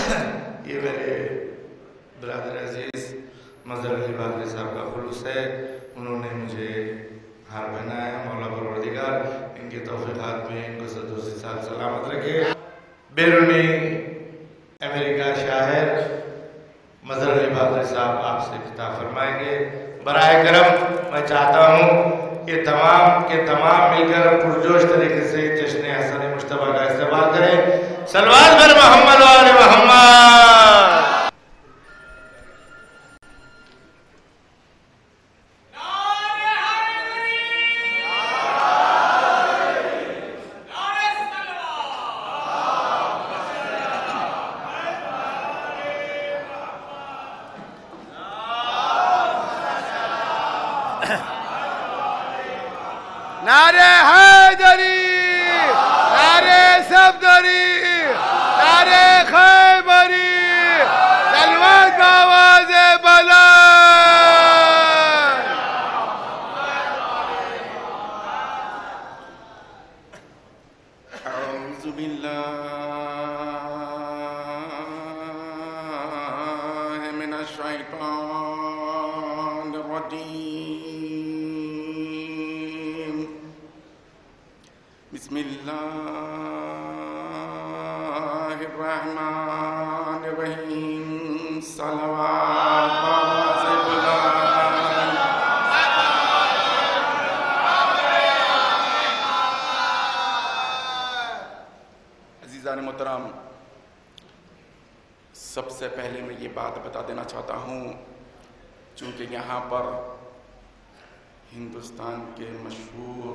یہ میرے برادر عزیز مظہر علی باقری صاحب کا خلوص ہے، انہوں نے مجھے ہار پہنایا، مولا پروردگار ان کے توفیقات میں ان کو صد سال سلامت رکھے۔ بیرونی امریکہ شاہر مظہر علی باقری صاحب آپ سے خطاب فرمائیں گے۔ برائے کرم میں چاہتا ہوں کہ تمام کے تمام مل کر پرجوش طریقے سے جشن حسن مجتبیٰ کا استقبال کریں۔ صلوات بر محمد و آل محمد۔ نعرہ حیدری، نعرہ صفدری، نعرہ خیبری، سلوات آواز بلند۔ اعوذ باللہ من الشیطان الرجیم، بسم اللہ الرحمن الرحیم، صلوات آواز بلند۔ عزیزان محترم، سب سے پہلے میں یہ بات بتا دینا چاہتا ہوں، چونکہ یہاں پر ہندوستان کے مشہور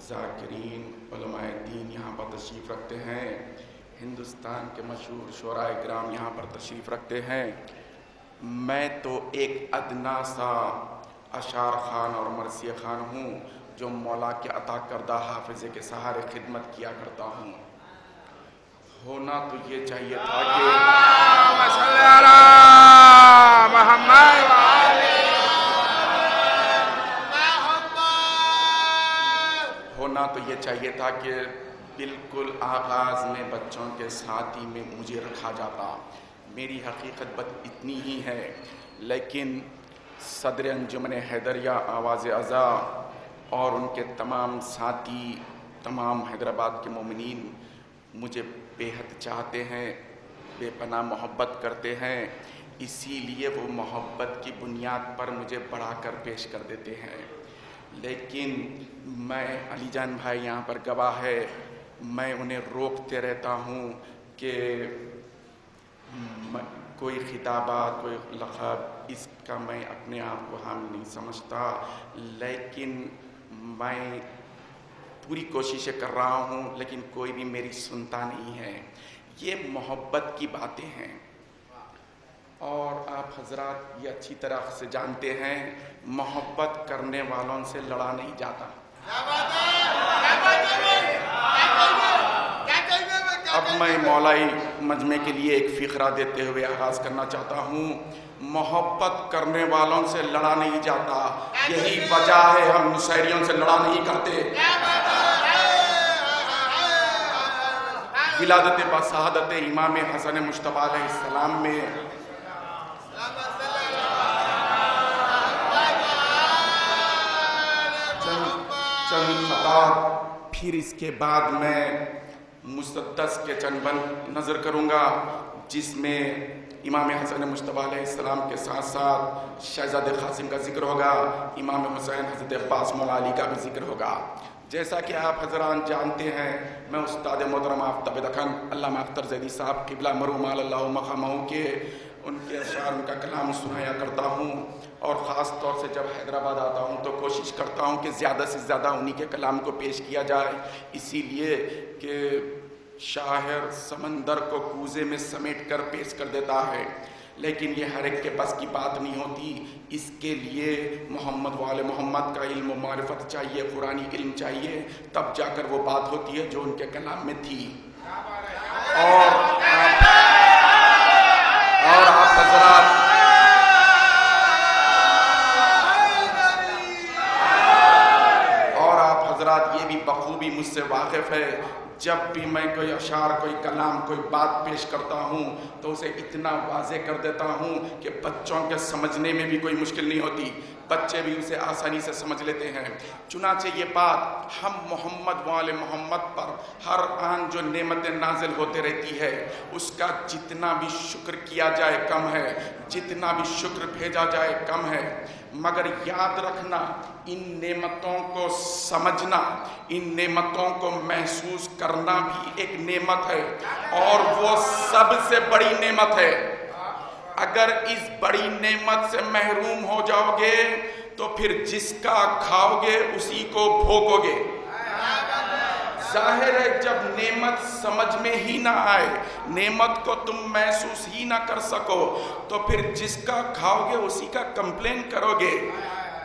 ذاکرین علماء دین یہاں پر تشریف رکھتے ہیں، ہندوستان کے مشہور شعراء کرام یہاں پر تشریف رکھتے ہیں، میں تو ایک ادنا سا اشعار خان اور مرثیہ خان ہوں جو مولا کے عطا کردہ حافظے کے سہارے خدمت کیا کرتا ہوں۔ ہونا تو یہ چاہیے تھا کہ ہونا تو یہ چاہیے تھا کہ بالکل آغاز میں بچوں کے ساتھی میں مجھے رکھا جاتا۔ میری حقیقت بس اتنی ہی ہے، لیکن صدر انجمن حیدریہ آواز عزا اور ان کے تمام ساتھی، تمام حیدرآباد کے مومنین مجھے بے حد چاہتے ہیں، بے پناہ محبت کرتے ہیں، اسی لیے وہ محبت کی بنیاد پر مجھے بڑھا کر پیش کر دیتے ہیں۔ لیکن میں، علی جان بھائی یہاں پر گواہ ہے، میں انہیں روکتے رہتا ہوں کہ کوئی خطابات، کوئی لقب، اس کا میں اپنے آپ کو حامل نہیں سمجھتا، لیکن میں پوری کوششیں کر رہا ہوں، لیکن کوئی بھی میری سنتا نہیں ہے۔ یہ محبت کی باتیں ہیں، اور آپ حضرات یہ اچھی طرح سے جانتے ہیں، محبت کرنے والوں سے لڑا نہیں جاتا۔ اب میں مولائی مجمع کے لیے ایک فقرہ دیتے ہوئے آغاز کرنا چاہتا ہوں۔ محبت کرنے والوں سے لڑا نہیں جاتا، یہی وجہ ہے ہم نصیریوں سے لڑا نہیں کرتے۔ ولادت بسعادت امام حسن مجتبیٰ علیہ السلام میں چند خطاب، پھر اس کے بعد میں مسدس کے چند بند نظر کروں گا، جس میں امام حسن مجتبیٰ علیہ السلام کے ساتھ ساتھ شہزادہ قاسم کا ذکر ہوگا، امام حسین حضرت عباس مولا علی کا بھی ذکر ہوگا۔ جیسا کہ آپ حضران جانتے ہیں، میں استاد محترم آفتاب دکن علامہ اختر زیدی صاحب قبلہ مرحوم اللہ مقامہ کے ان کے اشعار، ان کا کلام سنایا کرتا ہوں، اور خاص طور سے جب حیدرآباد آتا ہوں تو کوشش کرتا ہوں کہ زیادہ سے زیادہ انہی کے کلام کو پیش کیا جائے، اسی لیے کہ شاعر سمندر کو کوزے میں سمیٹ کر پیش کر دیتا ہے، لیکن یہ ہر ایک کے بس کی بات نہیں ہوتی۔ اس کے لیے محمد وآل محمد کا علم و معرفت چاہیے، قرآنی علم چاہیے، تب جا کر وہ بات ہوتی ہے جو ان کے کلام میں تھی۔ اور آپ حضرات یہ بھی بخوبی مجھ سے واقف ہے، जब भी मैं कोई अशार, कोई कलाम, कोई बात पेश करता हूँ तो उसे इतना वाज़े कर देता हूँ कि बच्चों के समझने में भी कोई मुश्किल नहीं होती, बच्चे भी उसे आसानी से समझ लेते हैं। चुनाचे ये बात हम मोहम्मद वाले मोहम्मद पर हर आन जो नेमतें नाजिल होते रहती है उसका जितना भी शुक्र किया जाए कम है, जितना भी शुक्र भेजा जाए कम है। मगर याद रखना, इन नेमतों को समझना, इन नेमतों को महसूस करना भी एक नेमत है, और वो सबसे बड़ी नेमत है। अगर इस बड़ी नेमत से महरूम हो जाओगे तो फिर जिसका खाओगे उसी को भोगोगे। जाहिर है जब नेमत समझ में ही ना आए, नेमत को तुम महसूस ही ना कर सको, तो फिर जिसका खाओगे उसी का कंप्लेन करोगे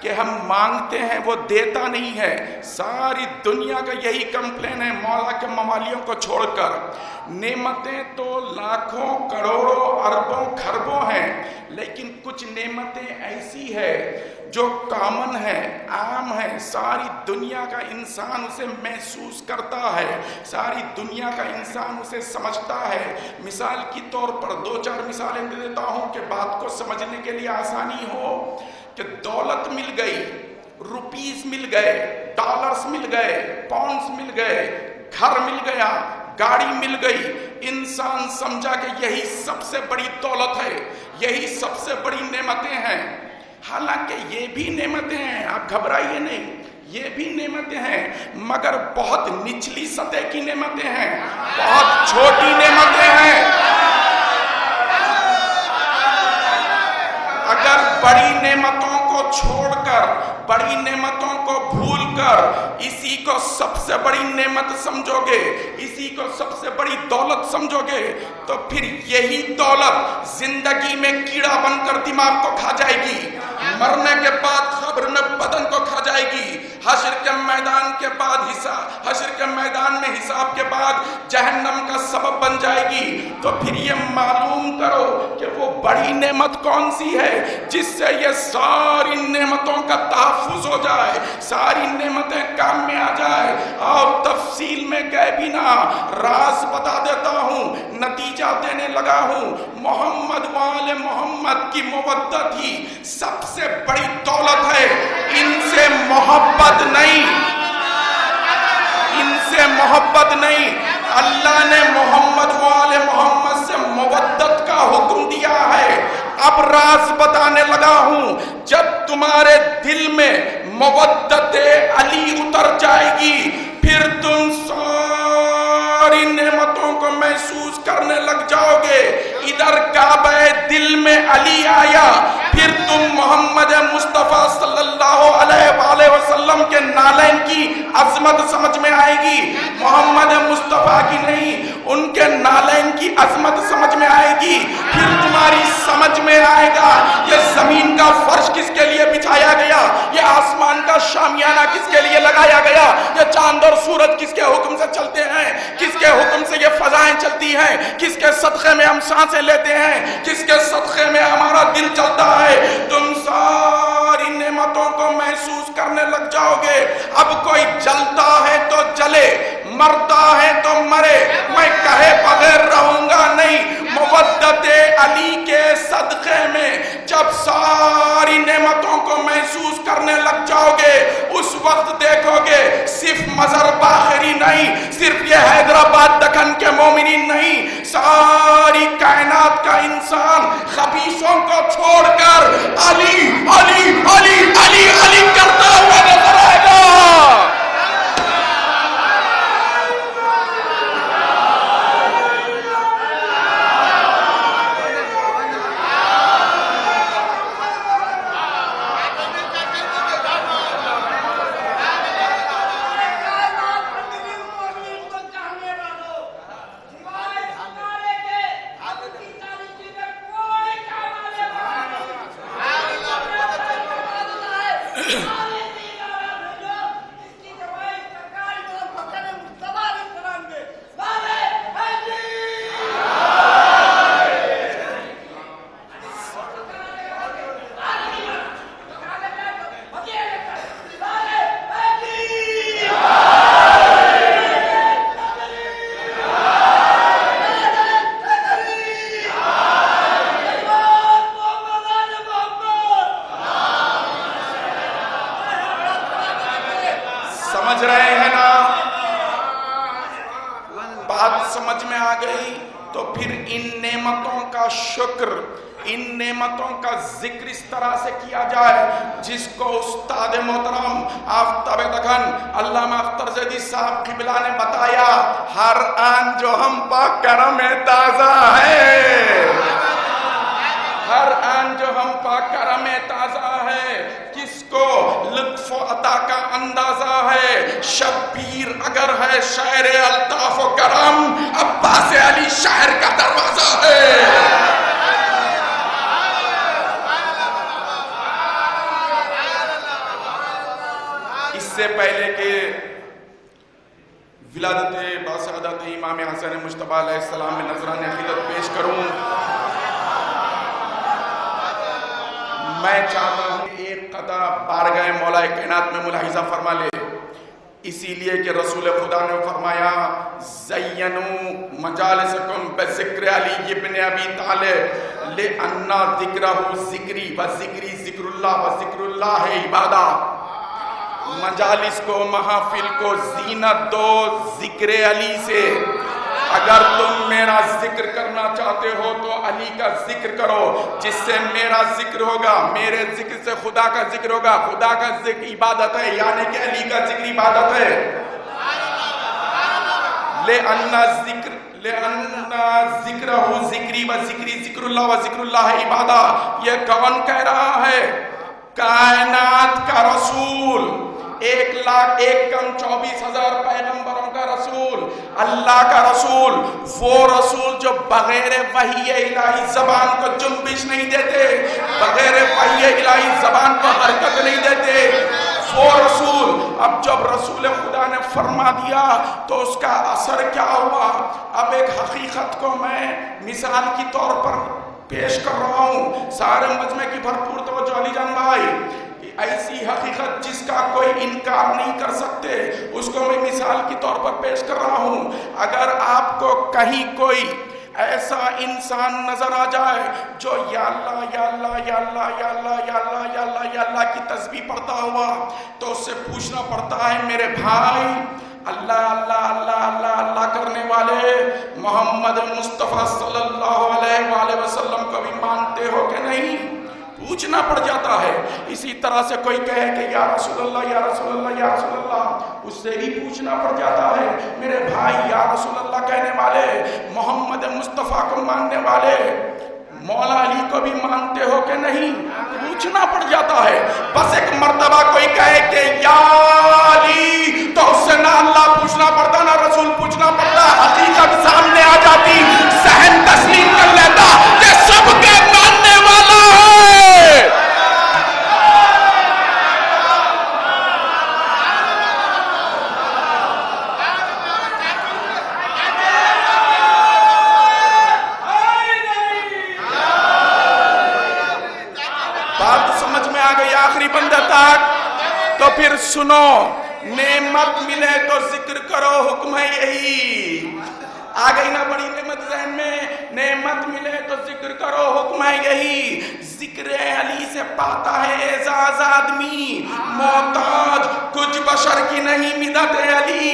कि हम मांगते हैं वो देता नहीं है। सारी दुनिया का यही कंप्लेन है मौला के मवालियों को छोड़कर। नेमतें तो लाखों करोड़ों अरबों खरबों हैं, लेकिन कुछ नेमतें ऐसी है जो कॉमन है, आम है, सारी दुनिया का इंसान उसे महसूस करता है, सारी दुनिया का इंसान उसे समझता है। मिसाल के तौर पर दो चार मिसालें दे देता हूँ कि बात को समझने के लिए आसानी हो। कि दौलत मिल गई, रुपीस मिल गए, डॉलर्स मिल गए, पाउंड्स मिल गए, घर मिल गया, गाड़ी मिल गई, इंसान समझा कि यही सबसे बड़ी दौलत है, यही सबसे बड़ी नेमतें हैं। हालांकि ये भी नेमतें हैं, आप घबराइए नहीं, ये भी नेमतें हैं, मगर बहुत निचली सतह की नेमतें हैं, बहुत छोटी नेमतें हैं। अगर बड़ी नेमतों को छोड़कर, बड़ी नेमतों को भूलकर इसी को सबसे बड़ी नेमत समझोगे, इसी को सबसे बड़ी दौलत समझोगे, तो फिर यही दौलत जिंदगी में कीड़ा बनकर दिमाग को खा जाएगी, मरने के बाद कब्र में बदन को खा जाएगी, हश्र के मैदान के बाद हश्र के मैदान में हिसाब के बाद जहन्नम का सबब बन जाएगी। तो फिर ये मालूम करो कि वो बड़ी नेमत कौन सी है जिससे ये सारी नेमतों का तहफ्फुज हो जाए, सारी नेमतें काम में आ जाए। और तफसील में गए बिना राज बता देता हूँ, नतीजा देने लगा हूँ। मोहम्मद वाले मोहम्मद की मोहब्बत ही सबसे बड़ी दौलत है, इनसे मोहब्बत नहीं, इनसे मोहब्बत नहीं। अल्लाह ने मोहम्मद वाले मोहम्मद से मोहब्बत का हुक्म दिया है। अब राज बताने लगा हूं, जब तुम्हारे दिल में मोहब्बत अली उतर जाएगी, फिर तुम सारी नेमतों को महसूस करने लग जाओगे। इधर काबे दिल में अली आया, फिर तुम मोहम्मद मुस्तफ़ा सल्लल्लाहु अलैहि वसल्लम के नालैन की अजमत समझ में आएगी। मोहम्मद मुस्तफ़ा की नहीं, उनके नालैन की अजमत समझ में आएगी। फिर तुम्हारी समझ में आएगा ये जमीन का फर्श किसके लिए बिछाया गया, ये आसमान का शामियाना किसके लिए लगाया गया, ये चांद और सूरज किसके हुक्म से चलते हैं, किसके हुक्म से ये फजाएं चलती हैं, किसके सदक़े में हम सांसें लेते हैं, किसके सदक़े में हमारा दिल चलता है। तुम सारी नेमतों को महसूस करने लग जाओगे। अब कोई जलता है तो जले, मरता है तो मरे, मैं कहे बगैर रहूंगा नहीं। मुवद्दत अली के सदक़े में जब सारी नेमतों को महसूस करने लग जाओगे, उस वक्त देखोगे सिर्फ मजर बाखरी नहीं, सिर्फ ये हैदराबाद दक्कन के मोमिनीन नहीं, सारी कायनात का इंसान खबीसों को छोड़कर अली अली अली अली अली करता हुआ नजर आएगा। गई तो फिर इन नेमतों का शुक्र, इन नेमतों का जिक्र इस तरह से किया जाए जिसको उस्ताद मोहतरम आफ्ताब दखन अल्लामा अख्तर ज़ैदी साहब क़िबला ने बताया, हर आन जो हम पाक करम ताज़ा है, हर आन जो हम पाक करम ताज़ा है, किसको लुत्फ़ अता का अंदाजा है, शब्बीर अगर है शायर अल्ताफ़ व करम, अब्बास अली शायर का दरवाजा है। इससे पहले के विलादत बासादत इमाम हसन मुज्तबा अलैहिस्सलाम में नजराने अक़ीदत पेश करूं, मैं चाहता हूं एक कता बारगाह मौला कायनात में मुलाहिजा फरमा ले, इसीलिए कि रसूल खुदा ने फरमाया ज़य्यनू मजालिसकुम बिज़िक्र अली इब्न अबी तालिब ले अन्ना ज़िक्रहु ज़िक्री व ज़िक्री ज़िक्रुल्लाह व ज़िक्रुल्लाह इबादा। मजालिस को, महफिल को जीनत दो जिक्र अली से। अगर तुम मेरा जिक्र करना चाहते हो तो अली का जिक्र करो, जिससे मेरा जिक्र होगा, मेरे जिक्र से खुदा का जिक्र होगा। खुदा का जिक्र इबादत है, यानी कि अली का जिक्र इबादत है। ले अन्ना जिक्रहु ज़िक्री व ज़िक्री ज़िक्रुल्लाह व ज़िक्रुल्लाह इबादा। ये कौन कह रहा है? कायनात का रसूल, 1,24,000 पैगंबरों का रसूल, अल्लाह का रसूल, वो रसूल जो बगैर वही इलाही ज़बान को जुम्बिश नहीं देते, बगैर वही इलाही ज़बान को हरकत नहीं देते, वो रसूल। अब जब रसूल खुदा ने फरमा दिया तो उसका असर क्या हुआ? अब एक हकीकत को मैं मिसाल की तौर पर पेश कर रहा हूँ, सारे मजमे की भरपूर तवज्जो अली जान भाई। ऐसी हकीकत जिसका कोई इनकार नहीं कर सकते, उसको मैं मिसाल की तौर पर पेश कर रहा हूँ। अगर आपको कहीं कोई ऐसा इंसान नजर आ जाए जो या अल्लाह या अल्लाह या अल्लाह या अल्लाह या अल्लाह या अल्लाह या अल्लाह की तस्बीह पढ़ता हुआ, तो उससे पूछना पड़ता है, मेरे भाई अल्लाह अल्लाह अल्लाह अल्लाह अल्लाह करने वाले मोहम्मद मुस्तफ़ा सल्लल्लाहु अलैहि वसल्लम को भी मानते हो कि नहीं? पूछना पड़ जाता है। इसी तरह से कोई कहे कि या रसूलल्लाह या रसूलल्लाह या रसूलल्लाह, उससे भी पूछना पड़ जाता है, मेरे भाई या रसूलल्लाह कहने वाले, मोहम्मद मुस्तफ़ा को मानने वाले मौला अली को भी मानते हो कि नहीं? पूछना पड़ जाता है। बस एक मर्तबा कोई कहे कि या अली, तो उससे ना अल्लाह पूछना पड़ता ना रसूल पूछना पड़ता, हकीकत सामने आ जाती, सहन तस्लीम कर लेता कि सबके मानने वाला है। बात समझ में आ गई आखिरी बंदे तक? तो फिर सुनो, नेमत मिले तो जिक्र करो, हुक्म है यही। आ गई ना बड़ी नेमत ज़हन में? नेमत मिले तो जिक्र करो, हुक्म है यही। जिक्र अली से पाता है एजाज आदमी, मोहताज कुछ बशर की नहीं मिदत अली।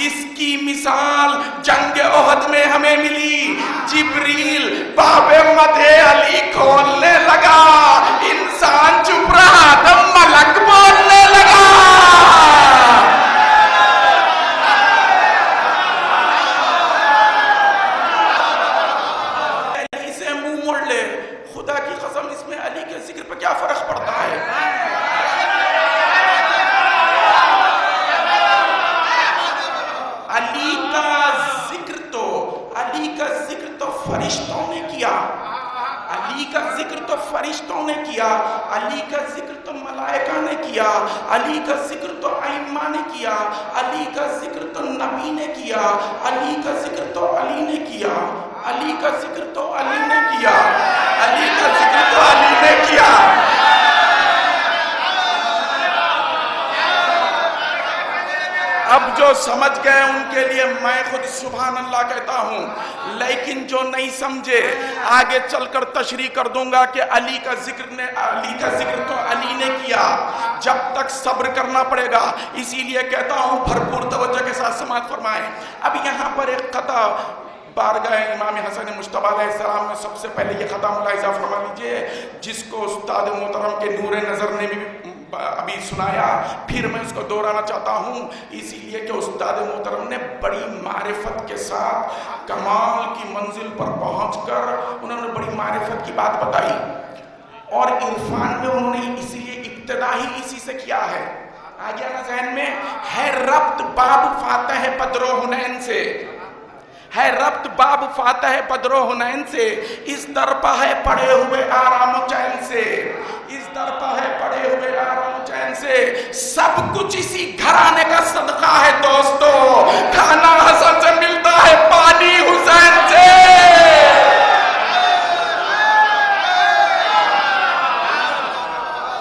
इसकी मिसाल जंग ओहद में हमें मिली। जिब्रील बाबे मदे अली खोलने लगा, इंसान चुप रहा तो मलक बोलने लगा। खुदा की कसम, इसमें अली के जिक्र पे क्या फर्क पड़ता है? अली का जिक्र तो फरिश्तों ने किया, अली का जिक्र तो फरिश्तों ने किया, अली का जिक्र तो मलाइका ने किया, अली का जिक्र तो आइम्मा ने किया, अली का जिक्र तो नबी ने किया, अली का जिक्र तो अली ने किया, अली का जिक्र तो अली ने किया, अली का जिक्र तो अली ने किया। अब जो समझ गए उनके लिए मैं खुद सुभान अल्लाह कहता हूँ, लेकिन जो नहीं समझे आगे चलकर तशरीह कर दूंगा कि अली का जिक्र तो अली ने किया। जब तक सब्र करना पड़ेगा, इसीलिए कहता हूँ भरपूर तवज्जो के साथ समाअत फरमाएं। अब यहाँ पर एक कता बारगाह इमाम हसन मुश्तबा अलैहिस्सलाम में सबसे पहले ये खता मुलाहिजा फरमा लीजिए, जिसको उस्ताद मोहतरम के नूर नज़र ने भी अभी सुनाया, फिर मैं उसको दोहराना चाहता हूँ, इसीलिए कि उस्ताद मोहतरम ने बड़ी मारिफत के साथ कमाल की मंजिल पर पहुँचकर उन्होंने बड़ी मारिफत की बात बताई, और इरफान में उन्होंने इसीलिए इब्तिदा ही इसी से किया है। आ गया ना ज़हन में? है रब्त बाब फातह पदरो हुनैन से, है रब्त बाब फातह पदरो हुनैन से, इस दरपा है पड़े हुए आराम चैन से, इस दरपा है पड़े हुए आराम चैन से, सब कुछ इसी घराने का सदका है दोस्तों, खाना हसन से मिलता है, पानी हुसैन से।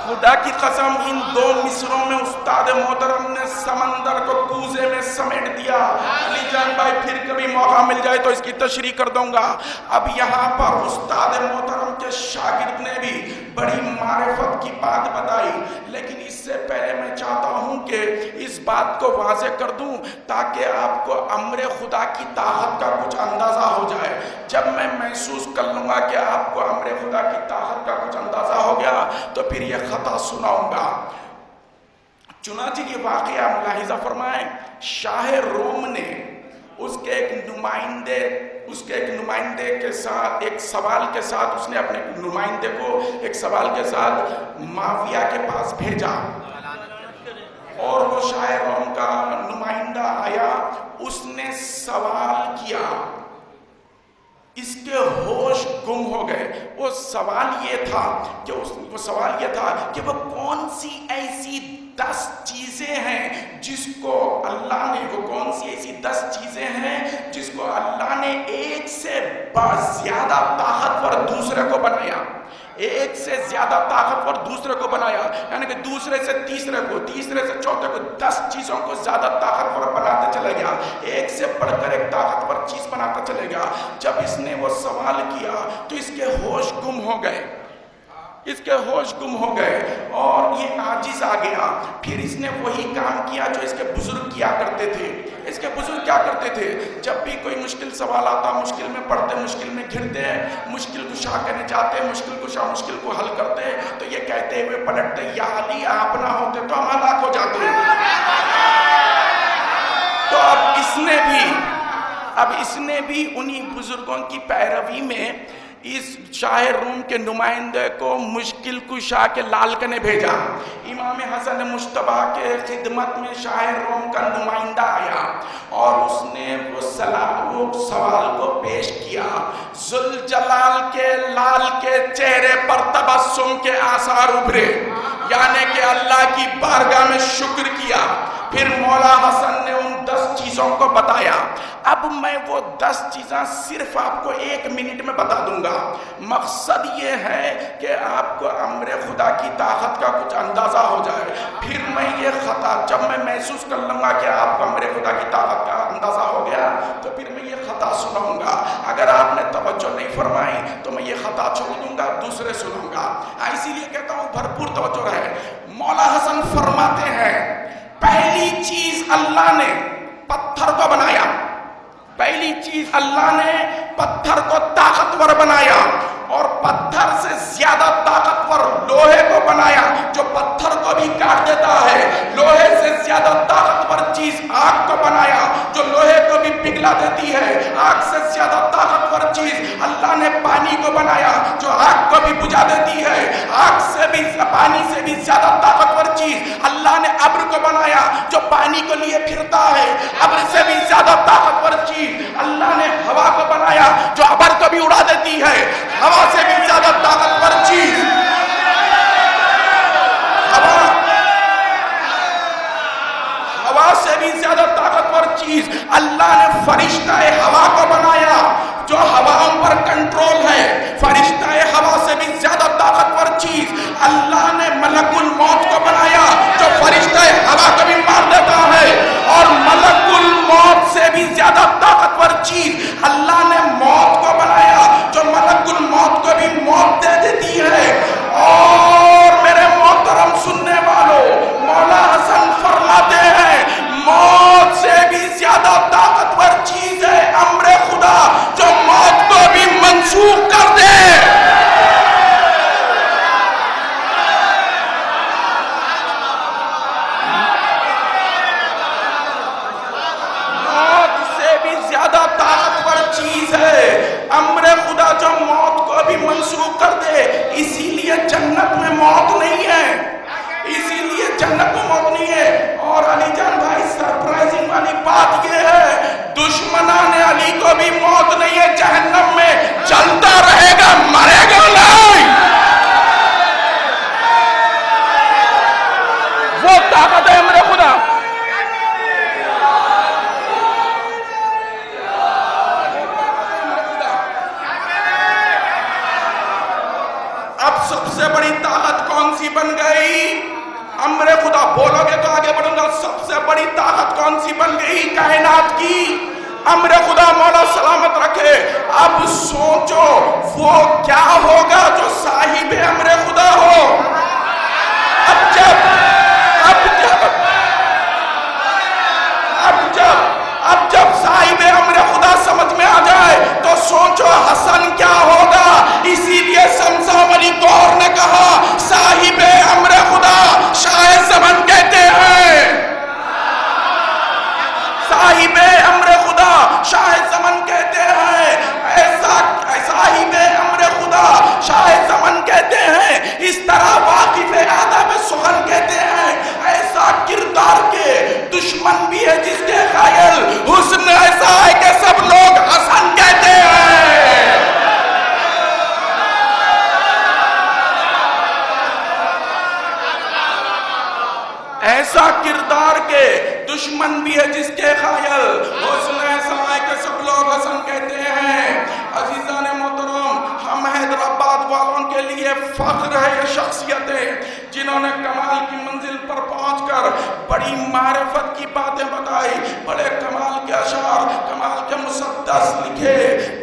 खुदा की कसम इन दो मिसरों में उस्ताद मोहतरम ने समंदर को कूजे में समेट दिया। अली जान भाई फिर कभी मौका मिल जाए तो इसकी तशरीह कर दूंगा। अब यहाँ पर उस्ताद मोहतरम के शागिर्द ने भी बड़ी मारिफत की बात बताई, लेकिन इससे पहले मैं चाहता हूँ कि इस बात को वाज़ेह कर दूँ ताकि आपको अम्र खुदा की ताकत का कुछ अंदाज़ा हो जाए। जब मैं महसूस कर लूँगा कि आपको अम्र खुदा की ताकत का कुछ अंदाज़ा हो गया तो फिर यह खता सुनाऊंगा। चुनांचे ये वाक़या मुलाहिज़ा फरमाएं, शाह रोम ने उसके एक नुमाइंदे के साथ एक सवाल के साथ उसने अपने नुमाइंदे को एक सवाल के साथ माविया के पास भेजा, और वो शाह रोम का नुमाइंदा आया, उसने सवाल किया, इसके होश गुम हो गए। वो सवाल ये था कि वो कौन सी ऐसी 10 चीजें हैं जिसको अल्लाह ने, वो कौन सी ऐसी 10 चीजें हैं जिसको अल्लाह ने एक से ज्यादा ताकतवर दूसरे को बनाया, एक से ज्यादा ताकतवर दूसरे को बनाया, यानी कि दूसरे से तीसरे को, तीसरे से चौथे को 10 चीजों को ज्यादा ताकतवर बनाते चले गया, एक से बढ़कर एक ताकतवर चीज बनाता चले गया। जब इसने वो सवाल किया तो इसके होश गुम हो गए, इसके होश गुम हो गए और ये आजिज आ गया। फिर इसने वही काम किया जो इसके बुजुर्ग किया करते थे। इसके बुजुर्ग क्या करते थे, जब भी कोई मुश्किल सवाल आता, मुश्किल में पढ़ते, मुश्किल में घिरते, मुश्किल कुशा करने जाते, मुश्किल कुशा मुश्किल को हल करते, तो ये कहते हुए पलटते, या अली आप ना होते तो हम हलाक हो जाते। तो अब इसने भी उन्हीं बुजुर्गों की पैरवी में इस शाह रूम के नुमाइंदे को मुश्किल कुशा के लालक ने भेजा। इमाम हसन मुश्तबा के खिदमत में शाह रूम का नुमाइंदा आया और उसने वो सवाल को पेश किया। जुल जलाल के लाल के चेहरे पर तबस्सुम के आसार उभरे, यानी कि अल्लाह की बारगाह में शुक्र किया। फिर मौला हसन ने उन 10 चीजों को बताया। अब मैं वो 10 चीज़ें सिर्फ आपको 1 मिनट में बता दूंगा। मकसद ये है कि आपको अम्र खुदा की ताकत का कुछ अंदाजा हो जाए। फिर मैं ये खता, जब मैं महसूस कर लूंगा कि आपको अम्र खुदा की ताकत का अंदाजा हो गया, तो फिर मैं ये खता सुनाऊंगा। अगर आपने तवज्जो नहीं फरमाई तो मैं ये खता छोड़ दूंगा, दूसरे सुनाऊंगा। इसीलिए कहता हूँ भरपूर तवज्जो रहे। मौला हसन फरमाते हैं, पहली चीज अल्लाह ने पत्थर को बनाया, पहली चीज अल्लाह ने पत्थर को ताकतवर बनाया और पत्थर से ज्यादा ताकतवर लोहे को बनाया जो पत्थर को भी काट देता है। लोहे से ज्यादा ताकतवर चीज आग को बनाया जो लोहे को भी पिघला देती है। आग से ज्यादा ताकतवर चीज अल्लाह ने पानी को बनाया जो आग को भी बुझा देती है। आग से भी, पानी से भी ज्यादा ताकतवर चीज अल्लाह ने अब्र को बनाया जो पानी को लिए फिरता है। अब्र से भी ज्यादा ताकतवर चीज अल्लाह ने हवा को बनाया जो अब्र को भी उड़ा देती है। हवा से भी ज्यादा ताकतवर चीज हवा से भी ज्यादा ताकतवर चीज अल्लाह ने फरिश्ता हवा को बनाया जो हवाओं पर कंट्रोल है। फरिश्ता हवा से भी ज्यादा ताकतवर चीज अल्लाह ने मलकुल मौत को बनाया जो फरिश्ता हवा को भी मार देता है। और मलकुल मौत से भी ज्यादा ताकतवर चीज अल्लाह ने मौत को बनाया जो मलकुल मौत को भी मौत दे देती है। और मेरे मोहतरम सुनने वालों, मौला हसन फरमाते हैं, मौत से भी ज्यादा ताकतवर चीज है अम्र खुदा जहन्नम में जलता रहेगा, मरेगा नहीं। वो ताकत है मेरे खुदा। अब सबसे बड़ी ताकत कौन सी बन गई? अमरे खुदा बोलोगे तो आगे बढ़ूंगा। सबसे बड़ी ताकत कौन सी बन गई कायनात की? अमरे खुदा मौला सलामत रखे। अब सोचो वो क्या होगा जो साहिब अमरे खुदा हो। अब जब साहिब अमरे खुदा समझ में आ जाए तो सोचो हसन क्या होगा। इसीलिए शमशाम अली गौर ने कहा साहिब अमरे खुदा शाह ज़मान कहते हैं। साहिब अमरे खुदा शाह ज़मान कहते हैं। ऐसा साहिब अमरे खुदा शाह ज़मान कहते हैं। इस तरह वाकिफ आदाब सुखन कहते हैं। ऐसा किरदार के दुश्मन भी है जिसके कायल हुस्न ऐसा है कि सब लोग हसन कहते हैं। ऐसा किरदार के दुश्मन भी है जिसके कायल हुस्न ऐसा है कि सब लोग हसन कहते हैं। अजीजान मोहतरम, हम हैदराबाद वालों के लिए फख्र है ये शख्सियतें जिन्होंने कमाल की मंजिल पर पहुंचकर बड़ी मारिफत की बातें बताई, बड़े कमाल के अशार, कमाल के मुसद्दस लिखे,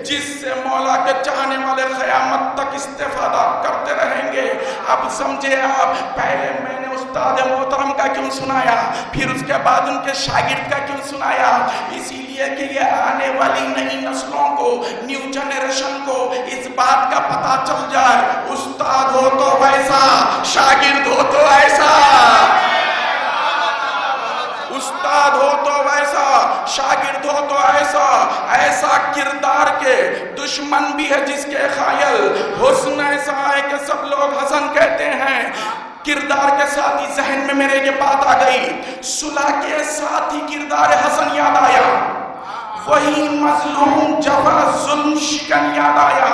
जिससे मौला के चाहने वाले क़यामत तक इस्तेफादा करते रहेंगे। अब समझे आप, पहले मैंने उस्ताद मोहतरम का क्यों सुनाया, फिर उसके बाद उनके शागिर्द का क्यों सुनाया? इसीलिए कि ये आने वाली नई नस्लों को, न्यू जनरेशन को इस बात का पता चल जाए, उस्ताद हो तो वैसा, शागिर्द हो तो ऐसा। उस्ताद हो तो वैसा, शागिर्द हो तो ऐसा। ऐसा किरदार के दुश्मन भी है जिसके खायल हुस्न ऐसा है कि सब लोग हसन कहते हैं। किरदार के साथ ही जहन में मेरे ये बात आ गई, सुलह के साथ ही किरदार हसन याद आया। वही मजलूम जफा जुल्म शिकन याद आया।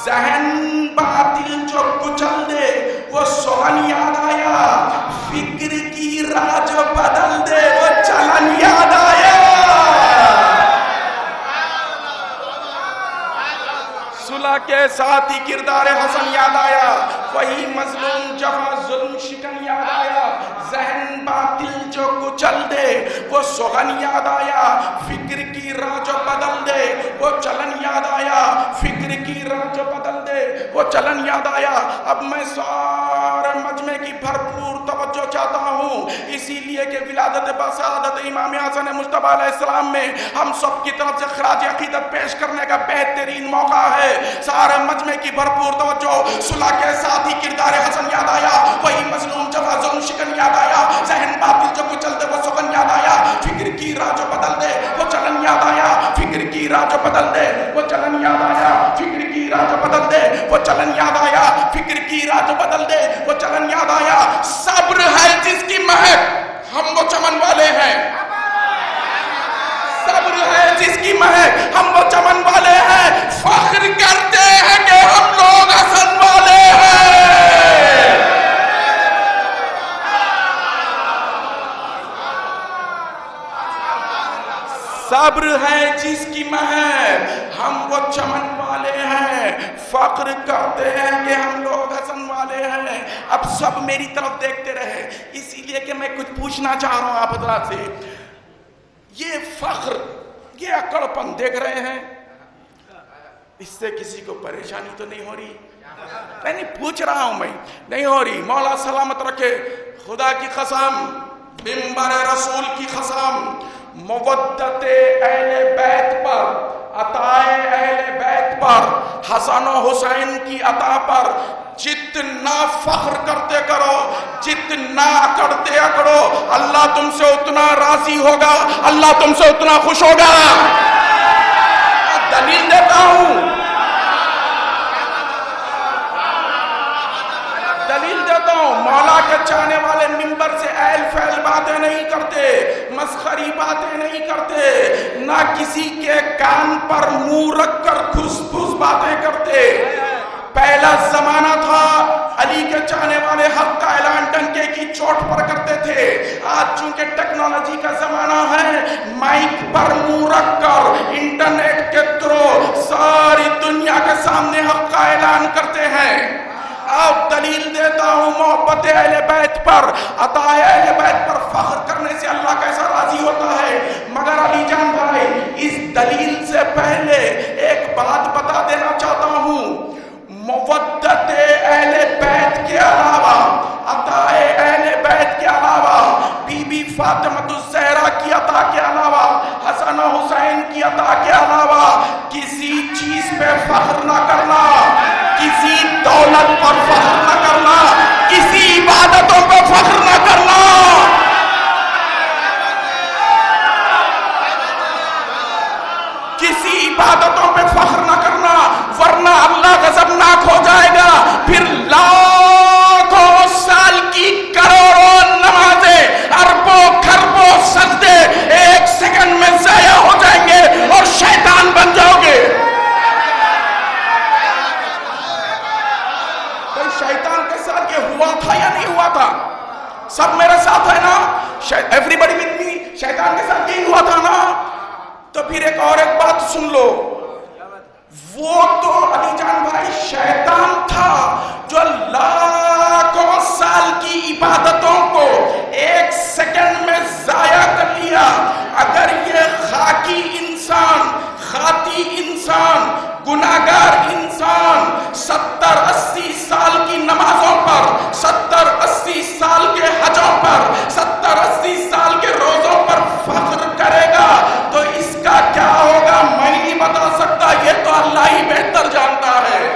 जहन बातिल जो कुचल दे वो सोहन याद आया। फिक्र की राह जो बदल दे वो चलन याद आया। सुलह के साथ ही किरदार हसन याद आया। वही मजलूम जफा जुल्म शिकन याद आया। जहन बातिल जो कुचल दे वो सोहन याद आया। फिक्र की राह जो बदल दे वो चलन याद आया। फिक्र की राह जो बदल दे वो चलन याद आया। अब मैं सारे मजमे की भरपूर तवज्जो चाहता हूँ, इसीलिए कि विलादत बसादत इमाम हसन मुज्तबा अलैहिस्सलाम में हम सब की तरफ से खराज अकीदत पेश करने का बेहतरीन मौका है। सारे मजमे की भरपूर तवज्जो। सुलह के साथ ही किरदार हसन याद आया। वही मजलूम जफा जुल्म शिकन याद आया। जहन बातिल जो कुचल दे वो सुगन याद आया। फिक्र की राह जो बदल दे वो चलन याद आया। फिक्र की राह जो बदल दे वो चलन याद आया। फिक्र की राह जो बदल दे वो चलन याद आया। फिक्र की राह जो बदल दे वो चलन याद आया। सब्र है जिसकी महक, हम वो चमन वाले हैं। सब्र है जिसकी महक, हम वो चमन वाले हैं। फख्र करते हैं कि हम लोग हसन वाले हैं। सब्र है जिसकी महक, हम वो चमन वाले हैं। फख्र करते हैं कि हम लोग हसन वाले हैं। अब सब मेरी तरफ देखते रहे, इसीलिए कि मैं कुछ पूछना चाह रहा हूं आप हज़रात से। ये फख्र, ये अकड़पन देख रहे हैं, इससे किसी को परेशानी तो नहीं हो रही? नहीं, पूछ रहा हूं मैं, नहीं हो रही। मौला सलामत रखे। खुदा की कसम, मिंबर रसूल की कसम, मुवद्दते अहले बैत पर, अताए अहले बैत पर, हसन और हुसैन की अता पर जितना फख्र करते करो, जितना अकड़ते अकड़ो, अल्लाह तुमसे उतना राजी होगा, अल्लाह तुमसे उतना खुश होगा। दलील देता हूं, दलील देता کرتا ہوں، مولا کے چاہنے والے منبر سے ایل فیل باتیں نہیں کرتے، مسخری باتیں نہیں کرتے، نہ کسی کے کان پر منہ رکھ کر گھس گھس باتیں کرتے۔ پہلا زمانہ تھا علی کے چاہنے والے حق کا اعلان ڈنکے کی چوٹ پر کرتے تھے، آج چونکہ ٹیکنالوجی کا زمانہ ہے، مائک پر منہ رکھ کر انٹرنیٹ کے تھرو ساری دنیا کے سامنے حق کا اعلان کرتے ہیں۔ اب دلیل دیتا ہوں محبت اہل بیت پر، عطا اہل بیت پر فخر کرنے سے اللہ کیسا راضی ہوتا ہے۔ مگر علی جان بھائی، اس دلیل سے پہلے ایک بات بتا دینا چاہتا ہوں، مودت اہل بیت کے علاوہ، عطا اہل بیت کے علاوہ، بی بی فاطمہ الزہرا کی عطا کے علاوہ، حسن و حسین کی عطا کے علاوہ کسی چیز پہ فخر نہ کرنا، کسی دولت پر فخر نہ کرنا، کسی عبادتوں پہ فخر نہ کرنا۔ کسی عبادتوں پہ فخر نہ کرنا، ورنہ اللہ غضبناک ہو جائے گا، پھر لاکھوں سال کی کروڑوں نمازیں، اربوں کھربوں سجدے ایک سیکنڈ میں ضائع ہو جائیں گے اور شیطان بن جاؤ گے۔ کوئی شیطان کے ساتھ یہ ہوا تھا یا نہیں ہوا تھا؟ سب میرے ساتھ ہے نا؟ ایوریبڈی وتھ می، شیطان کے ساتھ یہی ہوا تھا نا؟ تو پھر ایک بات سن لو، وہ تو علی جان بھائی شیطان تھا جو لاکھوں سال کی عبادتوں کو ایک سیکنڈ میں ضائع کر لیا۔ اگر یہ خاکی انسان، خاطی انسان، گناہگار انسان 70-80 سال کی نمازوں پر، 70-80 سال کے حجوں پر، 70-80 سال کے روزوں پر فخر کرے گا تو اس کا کیا ہوگا میں نہیں بتا سکتا، یہ تو اللہ ہی بہتر جانتا ہے۔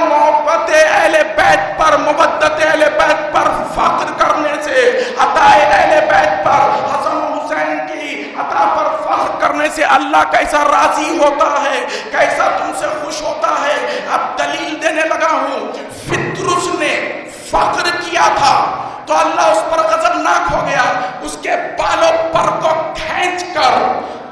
محبت اہل بیت پر، مودت اہل بیت پر فخر کرنے سے، عطا اہل بیت پر، حسن و حسین کی عطا پر فخر کرنے سے اللہ کیسا راضی ہوتا ہے، کیسا تم سے خوش ہوتا ہے۔ اب دلیل دینے لگا ہوں، فطرس نے فخر کیا تھا تو اللہ اس پر غضبناک ہو گیا، اس کے بالوں پر کو کھینچ کر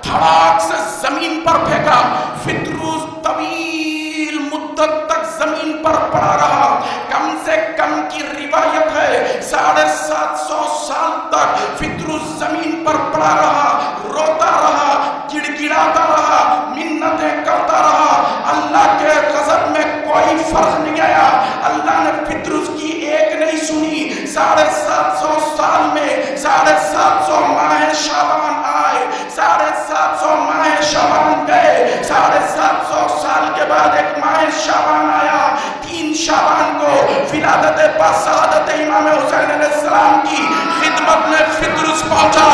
دھڑاک سے زمین پر پھینکا۔ فطرس طویل مدت تک زمین پر پڑا رہا، کم سے کم کی روایت ہے 750 سال تک فطرس زمین پر پڑا رہا، روتا رہا، گڑ گڑاتا رہا، منتیں کرتا رہا۔ اللہ کے غضب میں کوئی فرق نہیں آیا، اللہ نے فطرس کی ایک نہیں سنی۔ 750 سال میں 750 ماہ شعبان آئے، 750 ماہ شعبان گئے، 750 سال کے بعد ایک ماہ شعبان آیا۔ 3 شعبان کو ولادت بسعادت امام حسین علیہ السلام کی خدمت میں فطرس پہنچا،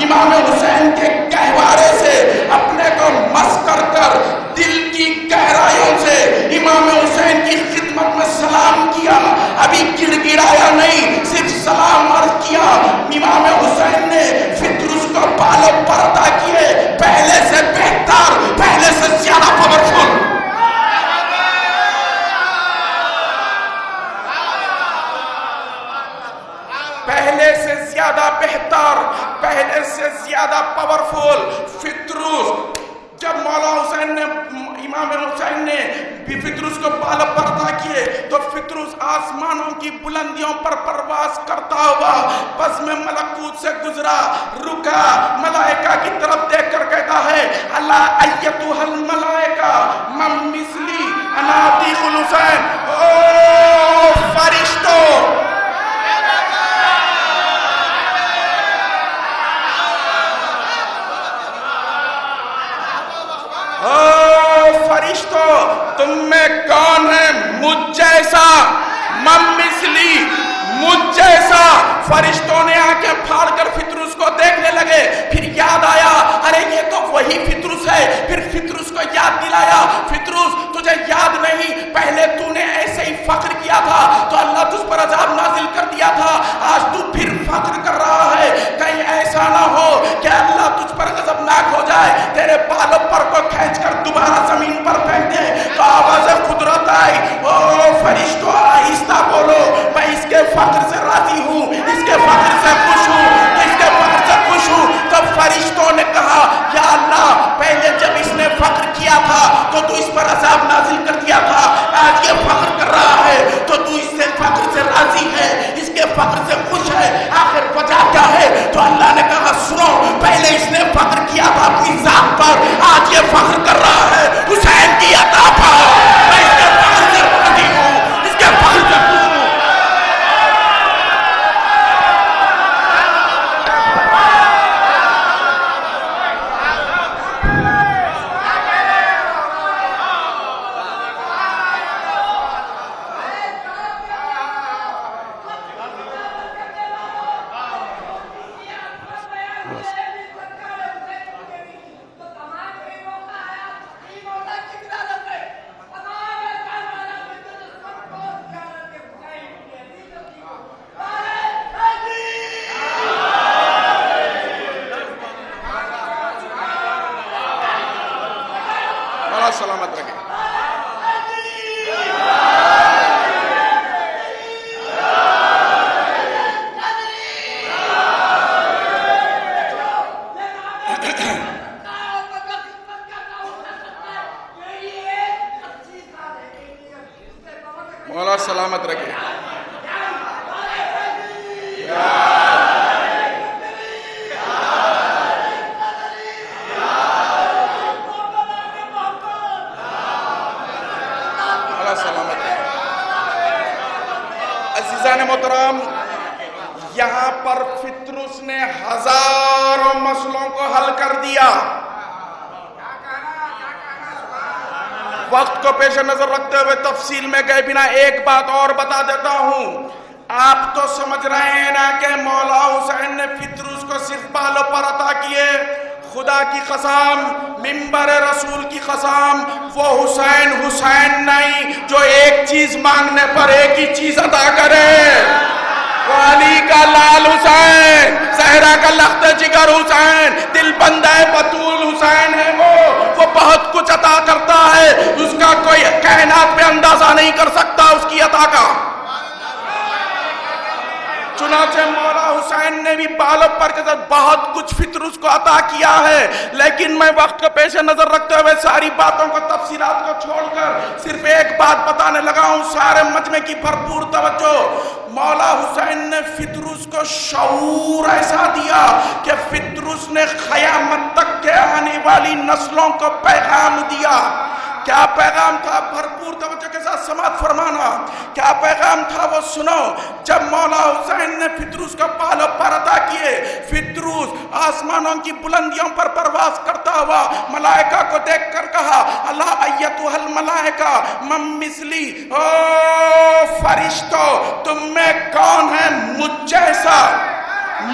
امام حسین کے گہوارے سے اپنے کو مس کر کر دل کی گہرائیوں سے امام حسین کی خدمت میں سلام کیا، ابھی گڑ گڑایا نہیں، صرف سلام عرض کیا۔ امام حسین نے فطرس کو بالوں پر عطا کیے، پہلے سے بہتر، پہلے سے زیادہ پاورفل۔ پہلے سے زیادہ بہتر، پہلے سے زیادہ پاورفل فطرس۔ جب مولا حسین نے، امام حسین نے بھی فطرس کو بالوں پر عطا کیے تو فطرس آسمانوں کی بلندیوں پر پرواز کرتا ہوا بس میں ملکوت سے گزرا، رکا، ملائکہ کی طرف دیکھ کر کہتا ہے الا ایتها الملائکہ من مثلی انا عتیق الحسین، او فرشتوں، فرشتوں تم میں کون ہے مجھ جیسا، من مثلی، مجھ جیسا۔ فرشتوں نے آنکھیں پھاڑ کر فطرس کو دیکھنے لگے، پھر یاد آیا ارے یہ تو وہی فطرس ہے، پھر فطرس کو یاد دلایا، فطرس تجھے یاد نہیں پہلے تو نے ایسے ہی فخر کیا تھا تو اللہ تجھ پر عذاب نازل کر دیا تھا، آج تو پھر فخر کر رہا ہے، کہیں ایسا نہ ہو کہ اللہ تجھ پر غضبناک ہو جائے، تیرے بالوں پر کو کھینچ کر دوبارہ زمین پر پھینک دے۔ تو آواز قدرت آئی، او فرشتوں اس پر عذاب نازل کر دیا تھا، آج یہ فخر کر رہا ہے تو تو اس سے فخر سے راضی ہے، اس کے فخر سے خوش ہے، آخر وجہ کیا ہے؟ تو اللہ نے کہا سنو، پہلے اس نے فخر کیا تھا اپنی ذات پر، آج یہ فخر کر رہا ہے حسین کی عطا پر، میں اس کے فخر سے راضی ہوں، اس کے فخر سے خوش ہوں۔ سلامت رکھے۔ مولا سلامت رکھے۔ عزیزان محترم، یہاں پر فطرس نے ہزاروں مسئلوں کو حل کر دیا۔ وقت کو پیش نظر رکھتے ہوئے تفصیل میں گئے بنا ایک بات اور بتا دیتا ہوں۔ آپ تو سمجھ رہے ہیں نا کہ مولا حسین نے فطرس کو صرف بالوں پر عطا کیے، خدا کی قسم، منبر رسول کی قسم، وہ حسین حسین نہیں جو ایک چیز مانگنے پر ایک ہی چیز عطا کرے۔ وہ علی کا لال حسین، زہرا کا لخت جگر حسین، دل بندہ بطول حسین ہے، وہ بہت کچھ عطا کرتا ہے، اس کا کوئی کائنات میں اندازہ نہیں کر سکتا اس کی عطا کا۔ چنانچہ مولا حسین نے بھی بالوں پر کے ساتھ بہت کچھ فطرس کو عطا کیا ہے، لیکن میں وقت کو پیش نظر رکھتے ہوئے ساری باتوں کو تفصیلات کو چھوڑ کر صرف ایک بات بتانے لگا ہوں، سارے مجمع کی بھرپور توجہ۔ مولا حسین نے فطرس کو شعور ایسا دیا کہ فطرس نے قیامت تک کے آنے والی نسلوں کو پیغام دیا۔ کیا پیغام تھا؟ بھرپور توجہ کے ساتھ سماعت فرمانا۔ کیا پیغام تھا وہ سنو۔ جب مولا حسین نے فطرس کا بالوں پر عطا کیے، فطرس آسمانوں کی بلندیوں پر پرواز کرتا ہوا ملائکہ کو دیکھ کر کہا الا ایتھا الملائکہ من مثلی، او فرشتو تم میں کون ہے مجھ جیسا،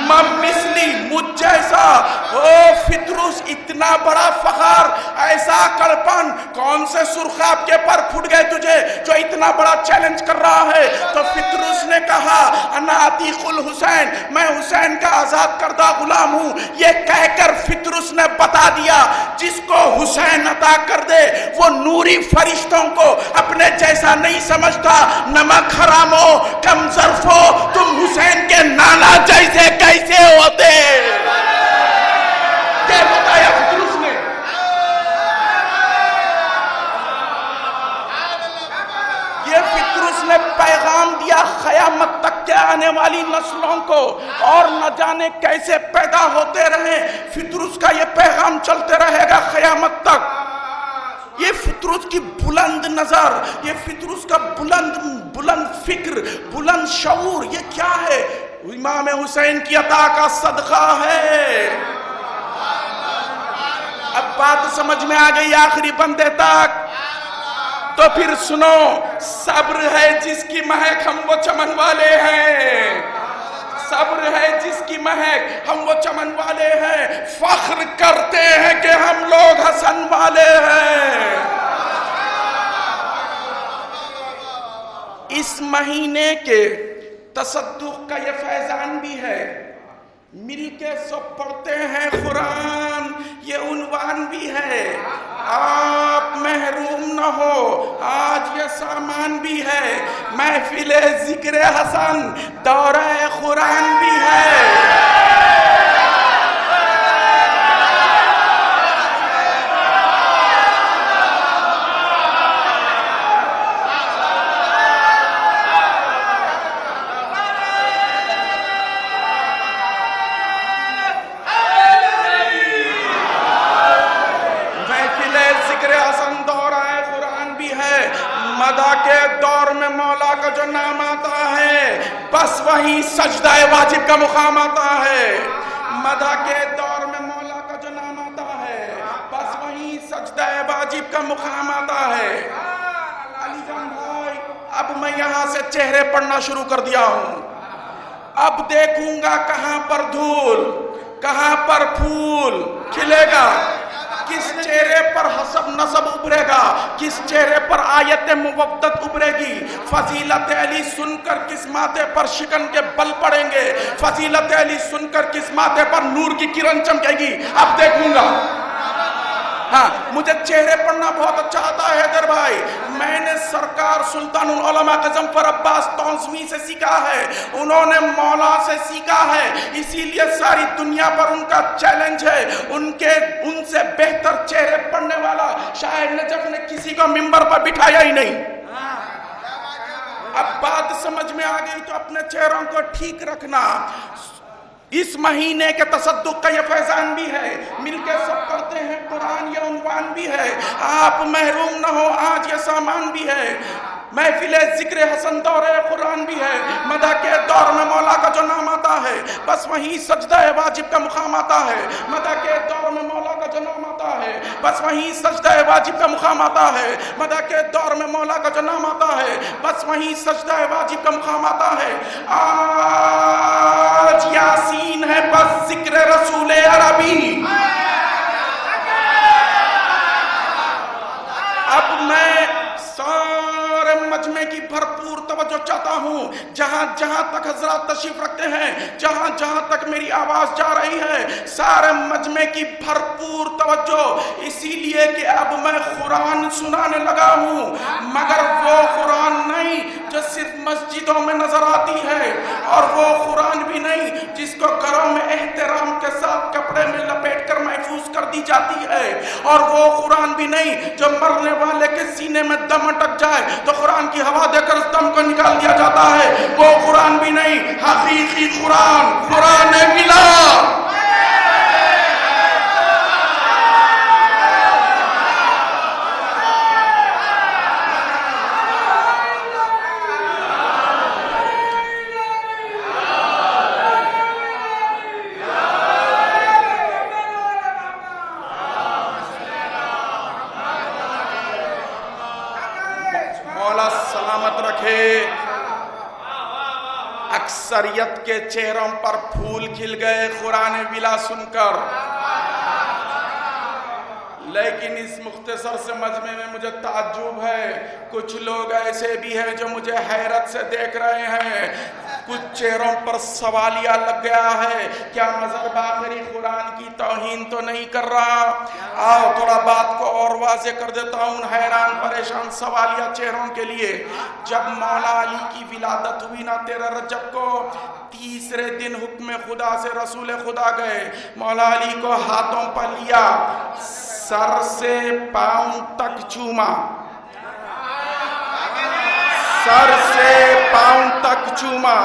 من مثلی مجھ جیسا۔ او فطرس اتنا بڑا فخر، ایسا کڑپن، کون سے سرخاب کے پر پھٹ گئے تجھے جو اتنا بڑا چیلنج کر رہا ہے؟ تو فطرس نے کہا انا عتیق الحسین، میں حسین کا آزاد کردہ غلام ہوں۔ یہ کہہ کر فطرس نے بتا دیا جس کو حسین عطا کر دے وہ نوری فرشتوں کو اپنے جیسا نہیں سمجھتا۔ نمک حرام ہو، کم ظرف ہو، تم حسین کے نانا جیسے کیسے ہوتے؟ یہ بتایا فطرس نے۔ یہ فطرس نے پیغام دیا قیامت تک کے آنے والی نسلوں کو، اور نہ جانے کیسے پیدا ہوتے رہے، فطرس کا یہ پیغام چلتے رہے گا قیامت تک۔ یہ فطرس کی بلند نظر، یہ فطرس کا بلند فکر، بلند شعور، یہ کیا ہے؟ امام حسین کی عطا کا صدقہ ہے۔ اب بات سمجھ میں آ گئی آخری بندے تک، تو پھر سنو، صبر ہے جس کی مہک ہم وہ چمن والے ہیں، صبر ہے جس کی مہک ہم وہ چمن والے ہیں، فخر کرتے ہیں کہ ہم لوگ حسن والے ہیں۔ اس مہینے کے تصدق کا یہ فیضان بھی ہے، مل کے سب پڑھتے ہیں قرآن، یہ عنوان بھی ہے، آپ محروم نہ ہو، آج یہ سامان بھی ہے، محفل ذکر حسن، دورہ قرآن بھی ہے۔ مدح کے دور میں مولا کا جو نام آتا ہے بس وہیں سجدہ واجب کا مقام آتا ہے. مدح کے دور میں مولا کا جو نام آتا ہے بس وہیں سجدہ واجب کا مقام آتا ہے. علی جان بھائی اب میں یہاں سے چہرے پڑھنا شروع کر دیا ہوں. اب دیکھوں گا کہاں پر دھول کہاں پر پھول کھلے گا, کس چہرے پر حسب نسب ابھرے گا, کس چہرے پر آیت مودت ابھرے گی. فضیلت علی سن کر کس ماتھے پر شکن کے بل پڑیں گے, فضیلت علی سن کر کس ماتھے پر نور کی کرن چمکے گی. اب دیکھوں گا. ہاں مجھے چہرے پڑھنا بہت اچھا آتا ہے حیدر بھائی. میں نے سرکار سلطان العلماء غضنفر عباس تونسوی سے سیکھا ہے, انہوں نے مولا سے سیکھا ہے, اسی لیے ساری دنیا پر ان کا چیلنج ہے. ان سے بہتر چہرے پڑھنے والا شاید نجف نے کسی کو منبر پر بٹھایا ہی نہیں. اب بات سمجھ میں آ گئی تو اپنے چہروں کو ٹھیک رکھنا. اس مہینے کے تصدق کا یہ فیضان بھی ہے, مل کے سب کرتے ہیں قرآن, یہ عنوان بھی ہے. آپ محروم نہ ہو, آج یہ سامان بھی ہے. محفل ذکر حسن دور قرآن بھی ہے. مدح کے دور میں مولا کا جو نام آتا ہے بس وہیں سجدہ واجب کا مقام آتا ہے. مدح کے دور میں مولا کا جو نام آتا ہے بس وہیں سجدہ واجب کا مقام آتا ہے. مدح کے دور میں مولا کا جو نام آتا ہے بس وہیں سجدہ واجب کا مقام آتا ہے. آج یاسین ہے بس ذکر رسول عربی. اب میں سارے مجمع کی بھرپور توجہ چاہتا ہوں. جہاں جہاں تک حضرات تشریف رکھتے ہیں, جہاں جہاں تک میری آواز جا رہی ہے, سارے مجمع کی بھرپور توجہ. اسی لیے کہ اب میں قرآن سنانے لگا ہوں, مگر وہ قرآن نہیں جو صرف مسجدوں میں نظر آتی ہے, اور وہ قرآن بھی نہیں جس کو گھروں میں احترام کے ساتھ کپڑے میں لپیٹ کر محفوظ کر دی جاتی ہے, اور وہ قرآن بھی نہیں جو مرنے والے کے سینے میں دم اٹک جائے تو قرآن کی ہوا دے کر اس دم کو نکال دیا جاتا ہے. وہ قرآن بھی نہیں, حقیقی قرآن, قرآن ملا. اکثریت کے چہروں پر پھول کھل گئے قرآن ولا سن کر, لیکن اس مختصر سے مجمع میں مجھے تعجب ہے. کچھ لوگ ایسے بھی ہیں جو مجھے حیرت سے دیکھ رہے ہیں. کچھ چہروں پر سوالیہ لگ گیا ہے, کیا مظہر باقری قرآن کی توہین تو نہیں کر رہا؟ آؤ تھوڑا بات کو اور واضح کر دیتا ہوں حیران پریشان سوالیہ چہروں کے لیے. جب مولا علی کی ولادت ہوئی نا 13 رجب کو, تیسرے دن حکم خدا سے رسول خدا گئے, مولا علی کو ہاتھوں پر لیا, سر سے پاؤں تک چوما, سر سے پاؤں تک چوما.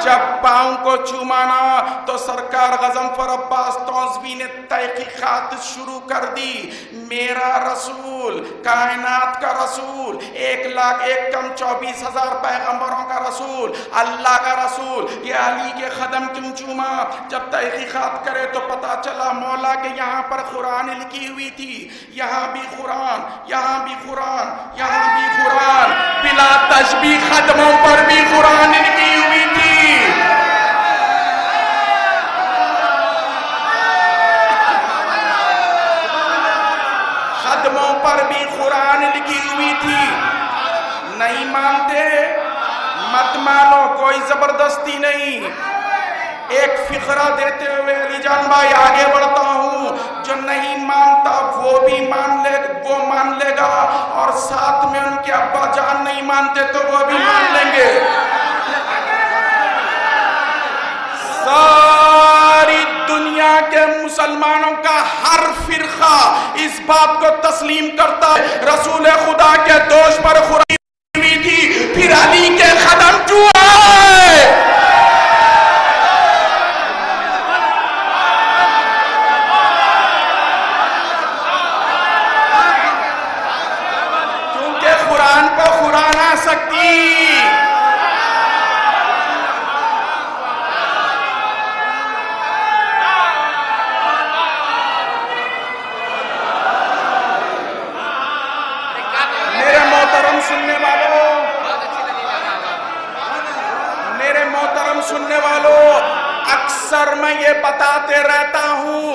جب پاؤں کو چومانا تو سرکار غضنفر عباس تونسوی نے تحقیقات شروع کر دی. میرا رسول, کائنات کا رسول, 1,01,24,000 پیغمبروں کا رسول, اللہ کا رسول, یہ علی کے قدم کیوں چوما؟ جب تحقیقات کرے تو پتا چلا مولا کے یہاں پر قرآن لکھی ہوئی تھی. یہاں بھی قرآن, یہاں بھی قرآن, یہاں بھی قرآن, بلا تشبیہ قدموں پر بھی قرآن لکھی ہوئی تھی. قدموں پر بھی قرآن لکھی ہوئی تھی. نہیں مانتے مت مانو, کوئی زبردستی نہیں. ایک فقرہ دیتے ہوئے علی جان بھائی آگے بڑھتا ہوں. جو نہیں مانتا وہ بھی مان لے گا, اور ساتھ میں ان کے ابا جان نہیں مانتے تو وہ بھی مان لیں گے. ساری دنیا کے مسلمانوں کا ہر فرقہ اس بات کو تسلیم کرتا ہے رسول خدا کے دوش پر قرآن ہوئی تھی, پھر علی کے قدم چومے. کیونکہ قرآن کو قرآن سننے والوں، میرے محترم سننے والوں، اکثر میں یہ بتاتے رہتا ہوں،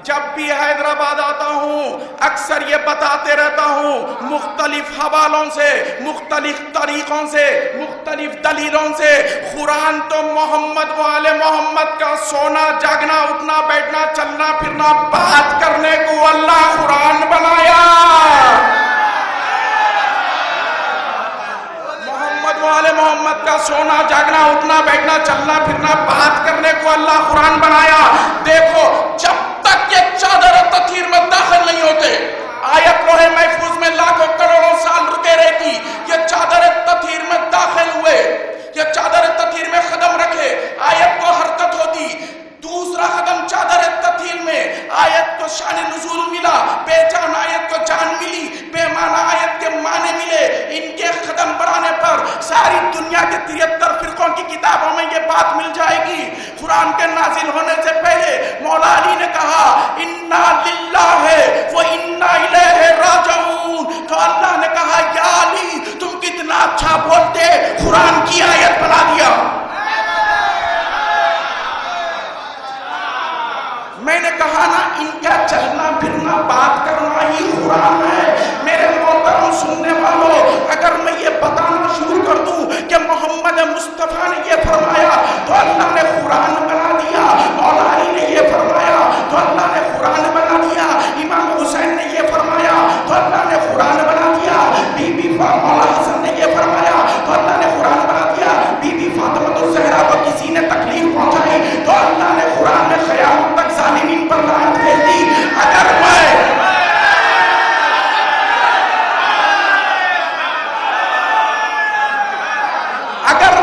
جب بھی حیدرآباد آتا ہوں اکثر یہ بتاتے رہتا ہوں، مختلف حوالوں سے، مختلف طریقوں سے، مختلف دلیلوں سے، قرآن تو محمد و آل محمد کا سونا جاگنا اٹھنا بیٹھنا چلنا پھرنا بات کرنے کو اللہ قرآن بنایا۔ محمد و آل محمد کا سونا جاگنا اٹھنا بیٹھنا چلنا پھرنا بات کرنے کو اللہ قرآن بنایا۔ دیکھو جب تک یہ چادر تطہیر میں داخل نہیں ہوتے، آیت لوح محفوظ میں لاکھوں کروڑوں سال رکے رہتی، یہ چادر تطہیر میں داخل ہوئے، یہ چادر تطہیر میں قدم رکھے، آیت کو حرکت ہوتی، دوسرا قدم چادر تطہیر میں آیت کو شان نزول ملا، بے جان آیت کو جان ملی، بے معنی آیت کے معنی ملے، ان کے قدم بڑھانے پر ساری دنیا کے 73 فرقوں کی کتابوں میں یہ بات مل جائے گی۔ قرآن کے نازل ہونے سے پہلے مولا علی نے کہا انا للہ و انا الیہ راجعون، تو اللہ نے کہا یا علی تم کتنا اچھا بولتے، قرآن کی آیت بنا دیا۔ میں نے کہا نا ان کا چلنا پھرنا بات کرنا ہی قرآن ہے۔ میرے محترم سننے والوں، اگر میں یہ بتانا شروع کر دوں کہ محمد مصطفیٰ نے یہ فرمایا تو اللہ نے قرآن بنا دیا، مولا علی نے یہ فرمایا تو اللہ نے قرآن بنا دیا، امام حسین نے یہ فرمایا تو اللہ نے قرآن بنا دیا، بی بی مولا حسن نے یہ فرمایا تو اللہ نے قرآن بنا دیا، بی بی فاطمہ الزہرا کو کسی نے تکلیف پہنچائی تو اللہ نے قرآن میں قیامت تک ظالمین پر لعنت بھیج دی۔ اگر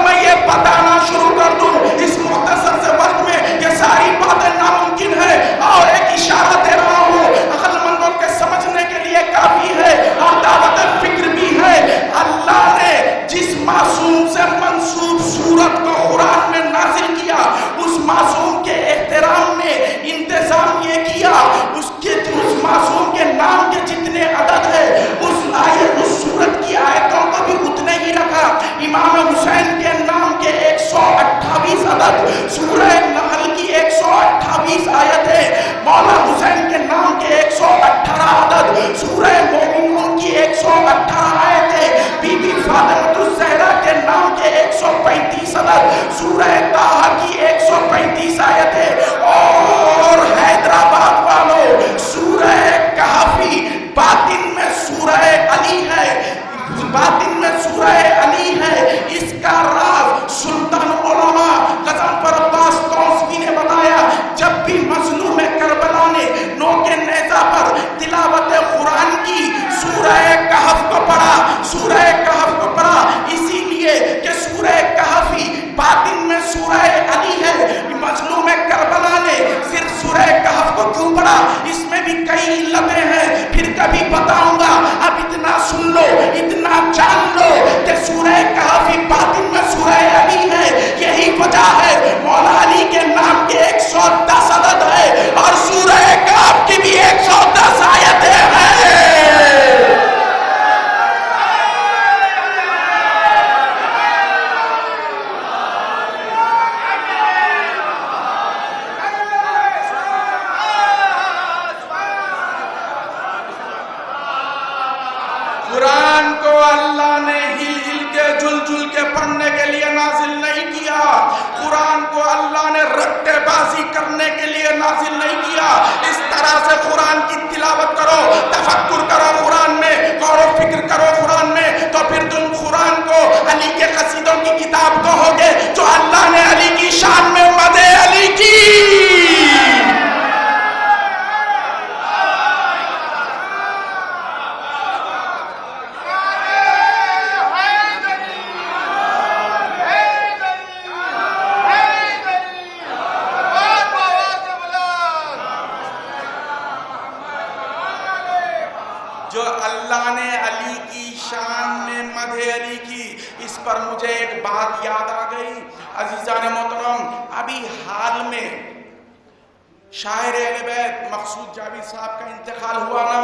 میں یہ بتانا شروع کر دوں اس مختصر سے وقت میں یہ ساری باتیں ناممکن ہے، اور ایک اشارہ دے رہا ہوں عقل مندوں کے سمجھنے کے لیے کافی ہے اور دعوت فکر بھی ہے۔ اللہ نے جس معصوم سے منسوب سورت کو قرآن میں نازل کیا، اس معصوم کے احترام میں انتظام یہ کیا، اس معصوم کے نام کے جتنے عدد ہے اس سورت کی آیتوں کو بھی اتنے ہی رکھا۔ امام حسین کے نام کے 128 عدد، سورہ نحل کی 128 آیتیں، مولا حسین کے نام کے 118 عدد، سورہ مومنون کی 118 آیتیں، بی بی فاطمہ الزہرا کے نام کے 135 عدد، سورہ طٰہٰ کی 135 آیتیں، اور حیدرآباد والوں سورہ کہفی باطن میں سورہ علی ہے، باطن میں سورہ علی ہے۔ اس کا راز سلطان علماء غضنفر عباس توسوی نے بتایا، جب بھی مظلوم کربلا نے نوک نیزہ پر تلاوت قرآن کی سورہ کہف کو پڑھا، سورہ کہف کو پڑھا اسی لیے کہ سورہ کہفی باطن میں سورہ علی ہے۔ مظلوم کربلا نے صرف سورہ کہف کو کیوں پڑھا، اس میں بھی کئی علتیں ہیں، پھر کبھی بتاؤں گا، اب اتنا سن لو، اتنا جان لو کہ سورہ کہفی باطن میں سورہ علی ہے۔ یہی وجہ ہے مولا علی کے نام کے 110 عدد ہے اور سورہ کہف کی بھی 110 آیتیں ہیں۔ قرآن کو اللہ نے ہل ہل کے جھل جھل کے پڑھنے کے لیے نازل نہیں کیا، قرآن کو اللہ نے رٹے بازی کرنے کے لیے نازل نہیں کیا۔ اس طرح سے قرآن کی تلاوت کرو، تفکر کرو قرآن میں، غور و فکر کرو قرآن میں، تو پھر تم قرآن کو علی کے قصیدوں کی کتاب کہو گے جو اللہ نے علی کی شان میں مدح علی کی۔ جو اللہ نے علی کی شان میں مدح علی کی، اس پر مجھے ایک بات یاد آ گئی۔ عزیزان محترم، ابھی حال میں शायर अहले बैत मकसूद जावेद साहब का इंतकाल हुआ ना,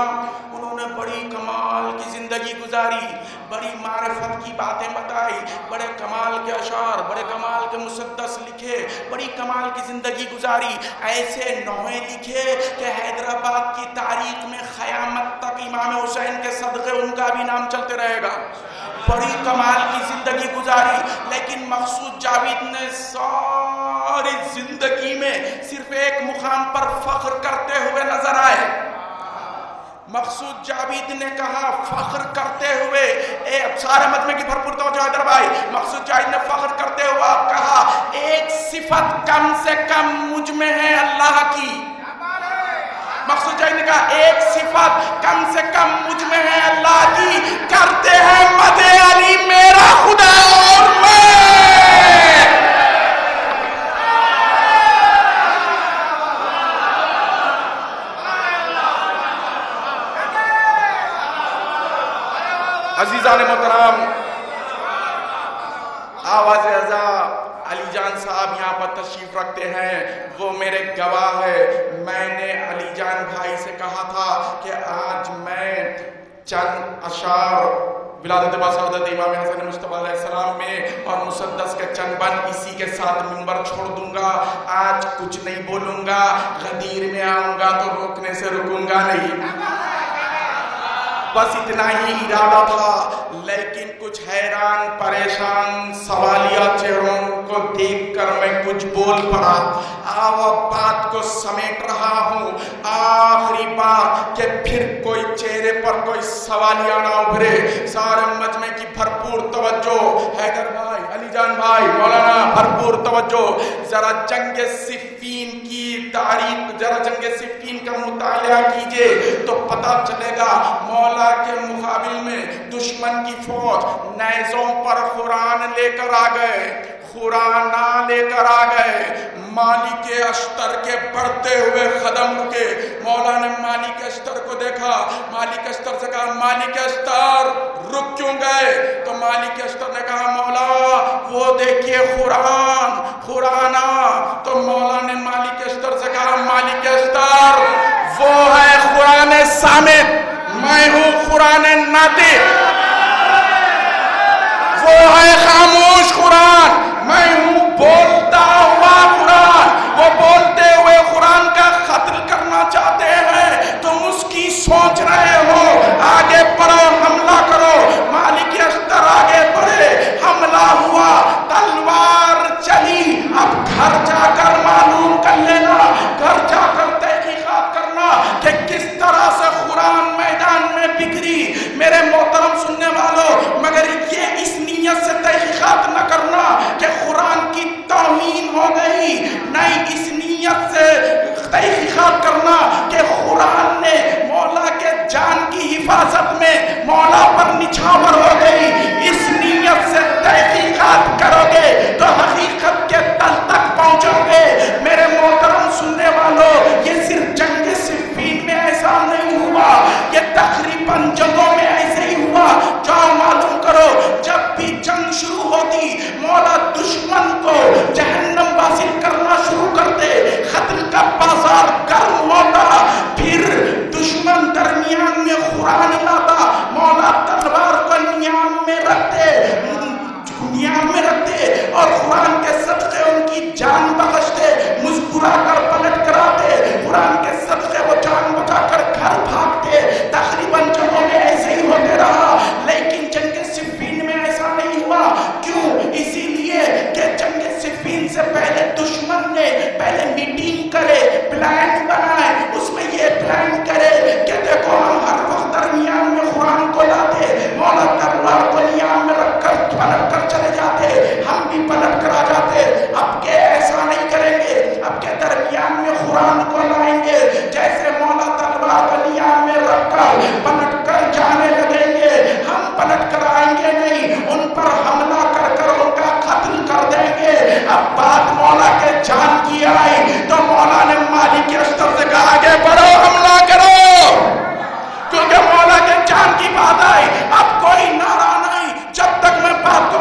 उन्होंने बड़ी कमाल की ज़िंदगी गुजारी, बड़ी मारिफत की बातें बताई, बड़े कमाल के अशार, बड़े कमाल के मुसद्दस लिखे, बड़ी कमाल की ज़िंदगी गुजारी। ऐसे नोहे लिखे कि हैदराबाद की तारीख में क़यामत तक इमाम हुसैन के सदक़े उनका भी नाम चलते रहेगा। बड़ी कमाल की ज़िंदगी गुजारी, लेकिन मकसूद जावेद ने सारी ज़िंदगी में सिर्फ एक मुकाम पर फख्र करते हुए नजर आए। मकसूद जावेद ने कहा फख्र करते हुए, सारे मजमे की भरपूर तवज्जो हैदर भाई, मकसूद जावेद ने फख्र करते हुए कहा एक सिफत कम से कम मुझ में है अल्लाह की। मकसूद जावेद ने कहा एक सिफत कम से कम मुझ में है अल्लाह की, करते हैं मदे अली मेरा खुदा और मैं। अजीज़ान मोहतरम, आवाज़ अज़ा अली जान साहब यहाँ पर तशरीफ रखते हैं, वो मेरे गवाह है। मैंने अली जान भाई से कहा था कि आज मैं चंद अशार विलादत बासअदत इमाम हसन मुस्तफा अलैहिस्सलाम में और मुसद्दस के चंद बंद इसी के साथ मिंबर छोड़ दूंगा। आज कुछ नहीं बोलूंगा, गदीर में आऊंगा तो रोकने से रुकूंगा नहीं। बस इतना ही इरादा था, लेकिन कुछ हैरान परेशान सवालिया चेहरों को देखकर मैं कुछ बोल पड़ा। अब बात को समेट रहा हूँ, आखिरी बात कि फिर कोई चेहरे पर कोई सवालिया ना उभरे। सारे मजमे की भरपूर तवज्जो, हैदर भाई, अली जान भाई, मौलाना, भरपूर तवज्जो। जरा जंग सिफ़ीन की तारीख, जरा जंग सिफ़ीन का मुताला कीजिए तो पता चलेगा मौला के मुकाबिल में दुश्मन की फौज नेज़ों पर कुरान लेकर आ गए, खुराना लेकर आ गए। मालिक अश्तर के बढ़ते हुए कदम रुके। मौला ने मालिक अश्तर को देखा, मालिक अश्तर से कहा मालिक अश्तर रुक क्यों गए? तो मालिक अश्तर ने कहा मौला वो देखिए कुरान, खुराना। तो मौला ने मालिक अश्तर से कहा मालिक अश्तर वो है कुरान सामित, मैं हूँ कुरान नातिक। वो है खामोश कुरान, मैं हूँ बोलता हुआ कुरान। वो बोलते हुए कुरान का कत्ल करना चाहते हैं, तुम उसकी सोच रहे हो। आगे बढ़ो, हमला करो। मालिक अश्तर आगे बढ़े, हमला हुआ, तलवार चली। अब घर जाकर मालूम कर लेना, घर जाकर तहकीकात करना कि किस तरह से कुरान मैदान में बिखरी। मेरे मोहतरम सुनने वालों, मगर ये इस नीयत से तहकीकात न करना कि कुरान की तौहीन हो गई, नहीं, इस नीयत से तहकीकात करना कि कुरान ने मौला के जान की हिफाजत में मौला पर निछावर हो गई। इस नीयत से तहकीकात करोगे तो हकीकत के तल तक पहुंचोगे। मेरे मोहतरम सुनने वालों, ये सिर्फ जंग सिफ़ीन में ऐसा नहीं हुआ, ये तकरीबन जंगों में ऐसे ही हुआ। जाओ मालूम करो, जब भी जंग शुरू होती मौला दुश्मन को जहन्नम वासिल करना शुरू करते, कत्ल का बाजार गर्म होता, फिर दुश्मन दरमियान में कुरान लाता, मौला तलवार को नियाम में रखते और कुरान के सदक़े उनकी जान बख्शते, मुस्कुरा कर पलट कराते, कुरान के सदक़े वो जान बचाकर घर भागते। तकरीबन जंगों में ऐसे ही होते रहा, लेकिन जंग सिफ़ीन में ऐसा नहीं हुआ। क्यों? इसीलिए कि जंग सिफ़ीन से पहले दुश्मन ने पहले मीटिंग करे, प्लान बनाए, उसमें ये प्लान करे कि देखो हम हर वक्त दरमियान में कुरान को लाते, मौला तलवार को नियाम में रखकर पलट कर चले जाते, हम भी पलट कर आ जाते। अब के ऐसा नहीं करेंगे, अब के दरमियान में कुरान को लाएंगे, जैसे मौला तलवार को नियाम में रखकर पलट कर जाने लगेंगे, हम पलट कर आएंगे नहीं, उन पर हमला कर कर उनका कत्ल कर देंगे। अब बात मौला के जान की आई तो मौला ने मालिक अश्तर से कहा आगे बढ़ो, हमला करो, क्योंकि मौला के जान की बात आई। अब कोई नारा नहीं, जब तक मैं बात को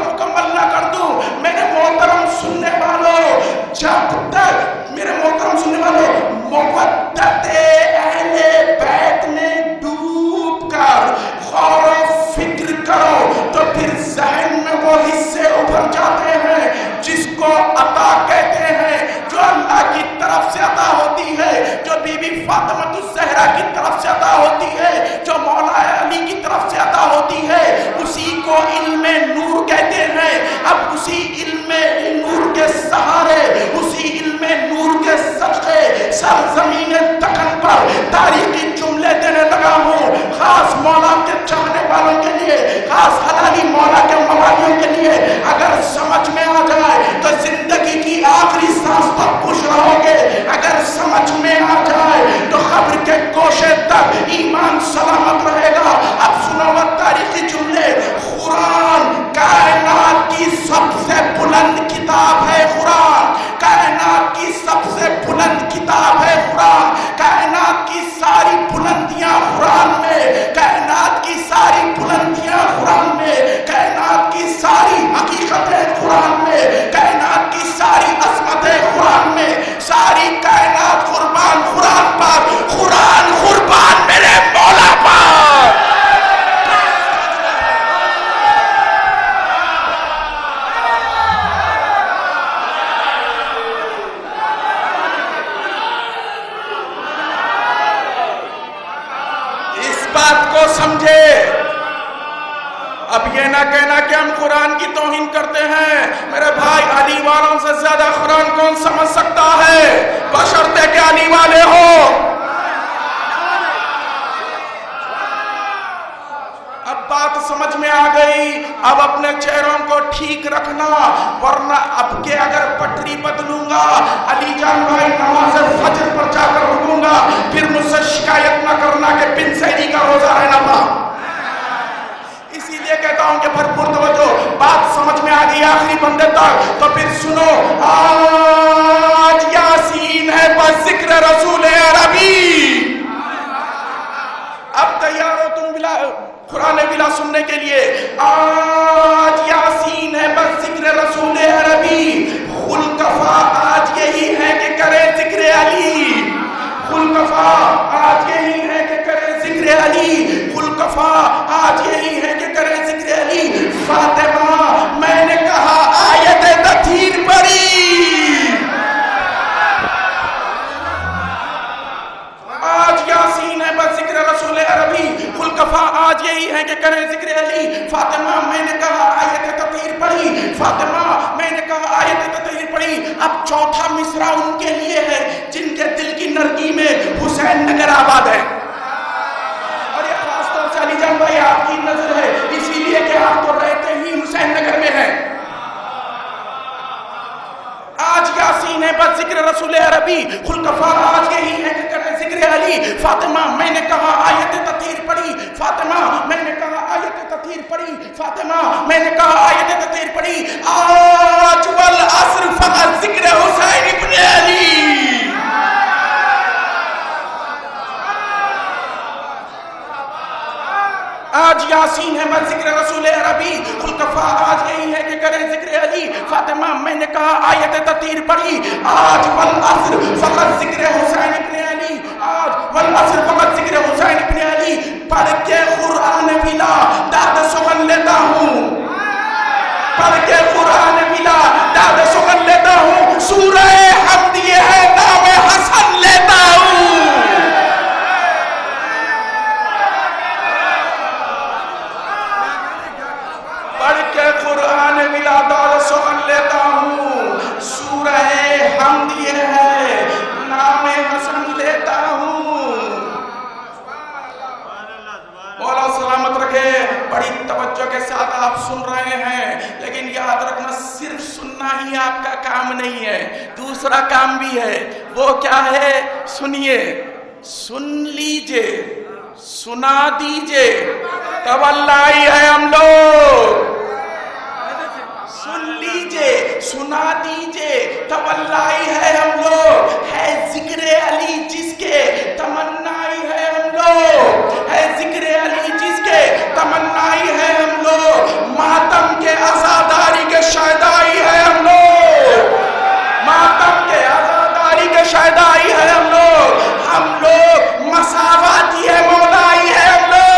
फिक्र करो तो फिर जहन में वो हिस्से उभर जाते हैं जिसको अता कहते हैं, जो अल्लाह की तरफ से अता होती है, जो बीबी फातिमा ज़हरा की तरफ से अता होती है, जो मौला अली की तरफ से अता होती है, उसी को इल्मे नूर कहते हैं। अब उसी इल्मे नूर के सहारे, उसी इल्मे नूर के सदक़े सरज़मीन दक्कन पर तारीखी जुमले देने लगा हूँ, खास मौला के चाहने वालों के लिए, खास हलाली मौला के मवालियों के लिए। अगर समझ में आ जाए तो जिंदगी की आखिरी सांस तक खुश रहोगे, अगर समझ में आ जाए तो कब्र के गोशे तक ईमान सलामत रहेगा। अब सुनो वो तारीखी जुमले। कुरान कायनात की सबसे बुलंद किताब है, कुरान कायनात की सबसे बुलंद किताब है, कुरान कायनात की सारी बुलंदियां कुरान में, कायनात की सारी बुलंदियां कुरान में, कायनात की सारी हकीकतें कुरान में, कायनात की सारी अजमतें कुरान में, सारी कायनात कुर्बान कुरान पर, कुरान कुर्बान मेरे मौला पर। इस बात को समझे। अब ये ना कहना कि हम कुरान की तौहीन करते हैं। मेरे भाई, अली वालों से ज्यादा कुरान कौन समझ सकता है, बशर्ते कि अली वाले हो। अब बात समझ में आ गई। अब अपने चेहरों को ठीक रखना, वरना अब के अगर पटरी बदलूंगा, अली जान भाई नमाज फजर पर जाकर रुकूंगा, फिर मुझसे शिकायत न करना कि बिन सैरी का रोजा रहना पड़ा। इसीलिए कहता हूं कि भरपूर तवज्जो, बात समझ में आ गई आखिरी बंदे तक, तो फिर सुनो। आज यासीन है बस जिक्र रसूल अरबी। अब तैयार हो तुम बिला कुरान बिला सुनने के लिए। आज यासीन है बस जिक्र रसूल अरबी। खुलकफा आज यही है कि करे जिक्र अली। खुलकफा आज यही है कि करे जिक्र अली। खुलकफा आज यही है कि करे जिक्र अली। फातिमा मैंने कहा आयत तथहीर पढ़ी। आज यासीन है बस जिक्र रसूल अरबी। खुलकफा आज यही है कि करे जिक्र अली। फातिमा मैंने कहा आयत तथहीर पढ़ी। फातिमा मैंने कहा आयत तथहीर पढ़ी। अब चौथा मिसरा उनके लिए है जिनके दिल की नरगी में हुसैन नगर आबाद है। और ये खासतौर से अली जान भाई आपकी नजर है, इसीलिए कि आप तो रहते ही हुसैन नगर में हैं। आज यासीन है बस जिक्र रसूल अरबी। खुलकफा आज यही है कि करे जिक्र अली। फातिमा मैंने कहा आयत तथहीर पढ़ी। फातिमा मैंने कहा आयत तथहीर पढ़ी। फातिमा मैंने कहा आयत तथहीर पढ़ी। आज वल अस्र फक़त जिक्र हुसैन इब्न अली। आज यासीन है बस जिक्र रसूल अरबी। खुलकफा आज यही है कि करे जिक्र अली। फातिमा मैंने कहा आयत तथहीर पढ़ी। आज वल अस्र फक़त जिक्र हुसैन इब्न अली। आज वल अस्र फक़त जिक्र हुसैन इब्न अली। पढ़ के कुरान बिला दाद सुगन लेता हूँ। पढ़ के कुरान बिला दाद सुगन लेता हूँ। सूरह हम्द ये है नाम हसन लेता हूँ। पढ़ के कुरान मिला दाद सुगन लेता हूँ। सूरह हम्द ये है नाम हसन लेता हूँ। मौला सलामत रखे। बड़ी तवज्जो के साथ आप सुन रहे हैं, लेकिन याद रखना सिर्फ सुनना ही आपका काम नहीं है, दूसरा काम भी है। वो क्या है सुनिए, सुन लीजिए, सुना दीजिए, तवल्लाई है हम लोग। सुन लीजिए, सुना दीजिए, तवल्लाई है हम लोग। है जिक्र अली जिसके तमन्नाई है हम लोग। है जिक्र अली जिसके तमन्नाई है हम लोग। मातम के आजादारी के शायदाई है हम लोग। मातम के आजादारी के शायदाई है हम लोग। हम लोग मसावाती है मौलाई है हम लोग।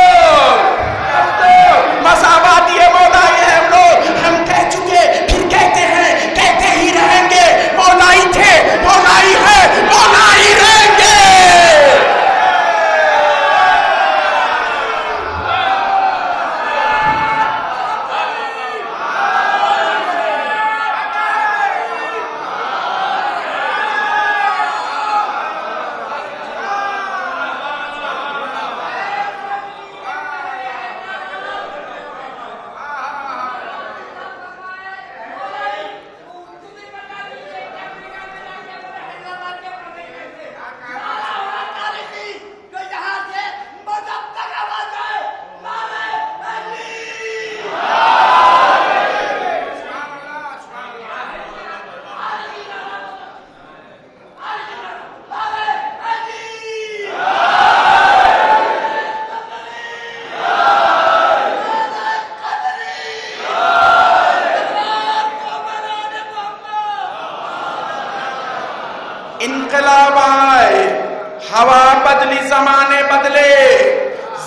हवा बदली, जमाने बदले,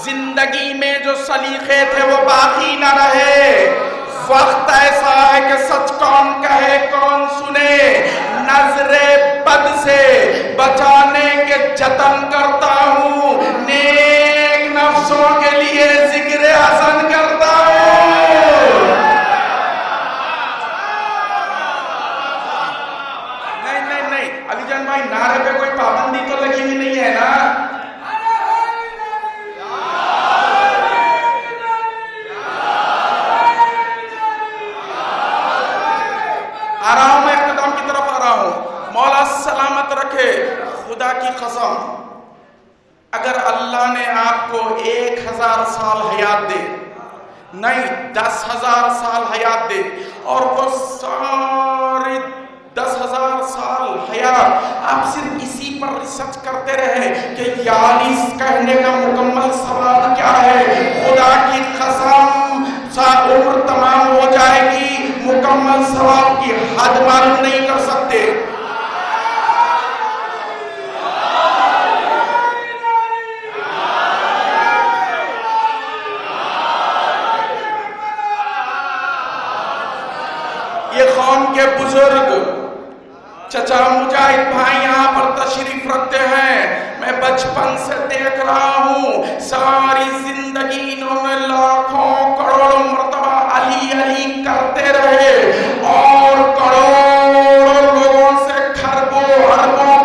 जिंदगी में जो सलीके थे वो बाकी न रहे। वक्त ऐसा है कि सच कौन कहे कौन सुने, नजरे बद से बचाने के जतन करता हूँ, नेक नफ्सों के लिए जिक्र हसन करता हूँ। नहीं अलीजान भाई, नारे पे कोई पाबंदी तो लगी हुई नहीं है ना? आ रहा हूं मैं, इख्तिताम की तरफ आ रहा हूं। मौला सलामत रखे। खुदा की कसम, अगर अल्लाह ने आपको 1000 साल हयात दे, नहीं 10,000 साल हयात दे, और वो सारी 10,000 साल हयात आप सिर्फ इसी पर रिसर्च करते रहे कि यानी कहने का मुकम्मल सवाब क्या है, खुदा की कसम उम्र तमाम हो जाएगी, मुकम्मल सवाब की हद मालूम नहीं कर सकते। ये कौम के बुजुर्ग चचा मुजाहिद भाई यहाँ पर तशरीफ रखते हैं। मैं बचपन से देख रहा हूँ, सारी जिंदगी इन्होंने लाखों करोड़ों मर्तबा अली अली करते रहे, और करोड़ों लोगों से खरबों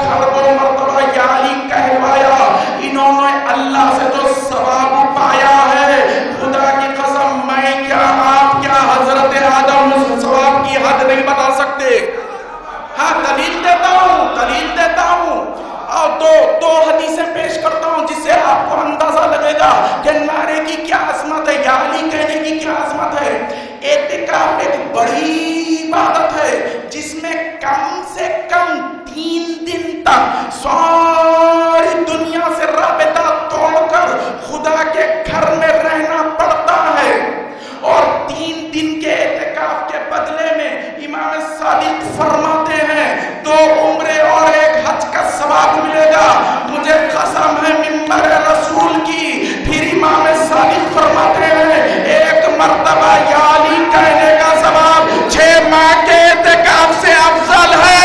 खरबों मर्तबा याली कहवाया। इन्होंने अल्लाह से जो सवाब पाया है, खुदा की कसम मैं क्या आप क्या हजरत आदम उस सवाब की हद नहीं बता सकते। हाँ, दलील देता हूँ और दो हदीसें पेश करता हूँ जिससे आपको अंदाजा लगेगा कि नारे की क्या अजमत है, याली कहने की क्या अजमत है। एतिकाफ एक बड़ी इबादत है जिसमें कम से कम 3 दिन तक सारी दुनिया से राबिता तोड़कर खुदा के घर में रहना पड़ता है, और 3 दिन के एतिकाफ के बदले में इमाम सादिक फरमाते हैं 2 उम्रे और 1 हज का सवाब मिलेगा। मुझे कसम है मिंबर रसूल की। फिर इमाम सादिक फरमाते हैं 1 मर्तबा याली कहने का सवाब 6 माह के एतिकाफ से अफजल है।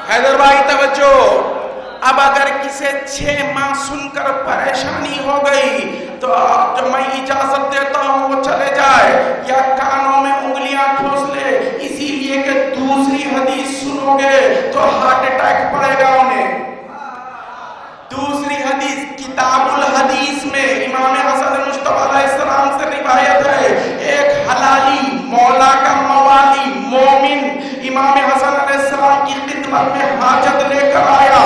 हैदर भाई तवज्जो, अब अगर किसे 6 माह सुनकर परेशानी हो गई तो अब जो मैं इजाजत देता हूँ वो चले जाए या कानों में उंगलियां ठोस ले, इसीलिए कि दूसरी हदीस सुनोगे तो हार्ट अटैक पड़ेगा उन्हें। दूसरी हदीस किताबुल हदीस में इमाम हसन मुज्तबा अलैहिस्सलाम से रिवायत है, एक हलाली मौला का मवाली मोमिन इमाम हसन अलैहिस्सलाम की खिदमत में हाजत लेकर आया।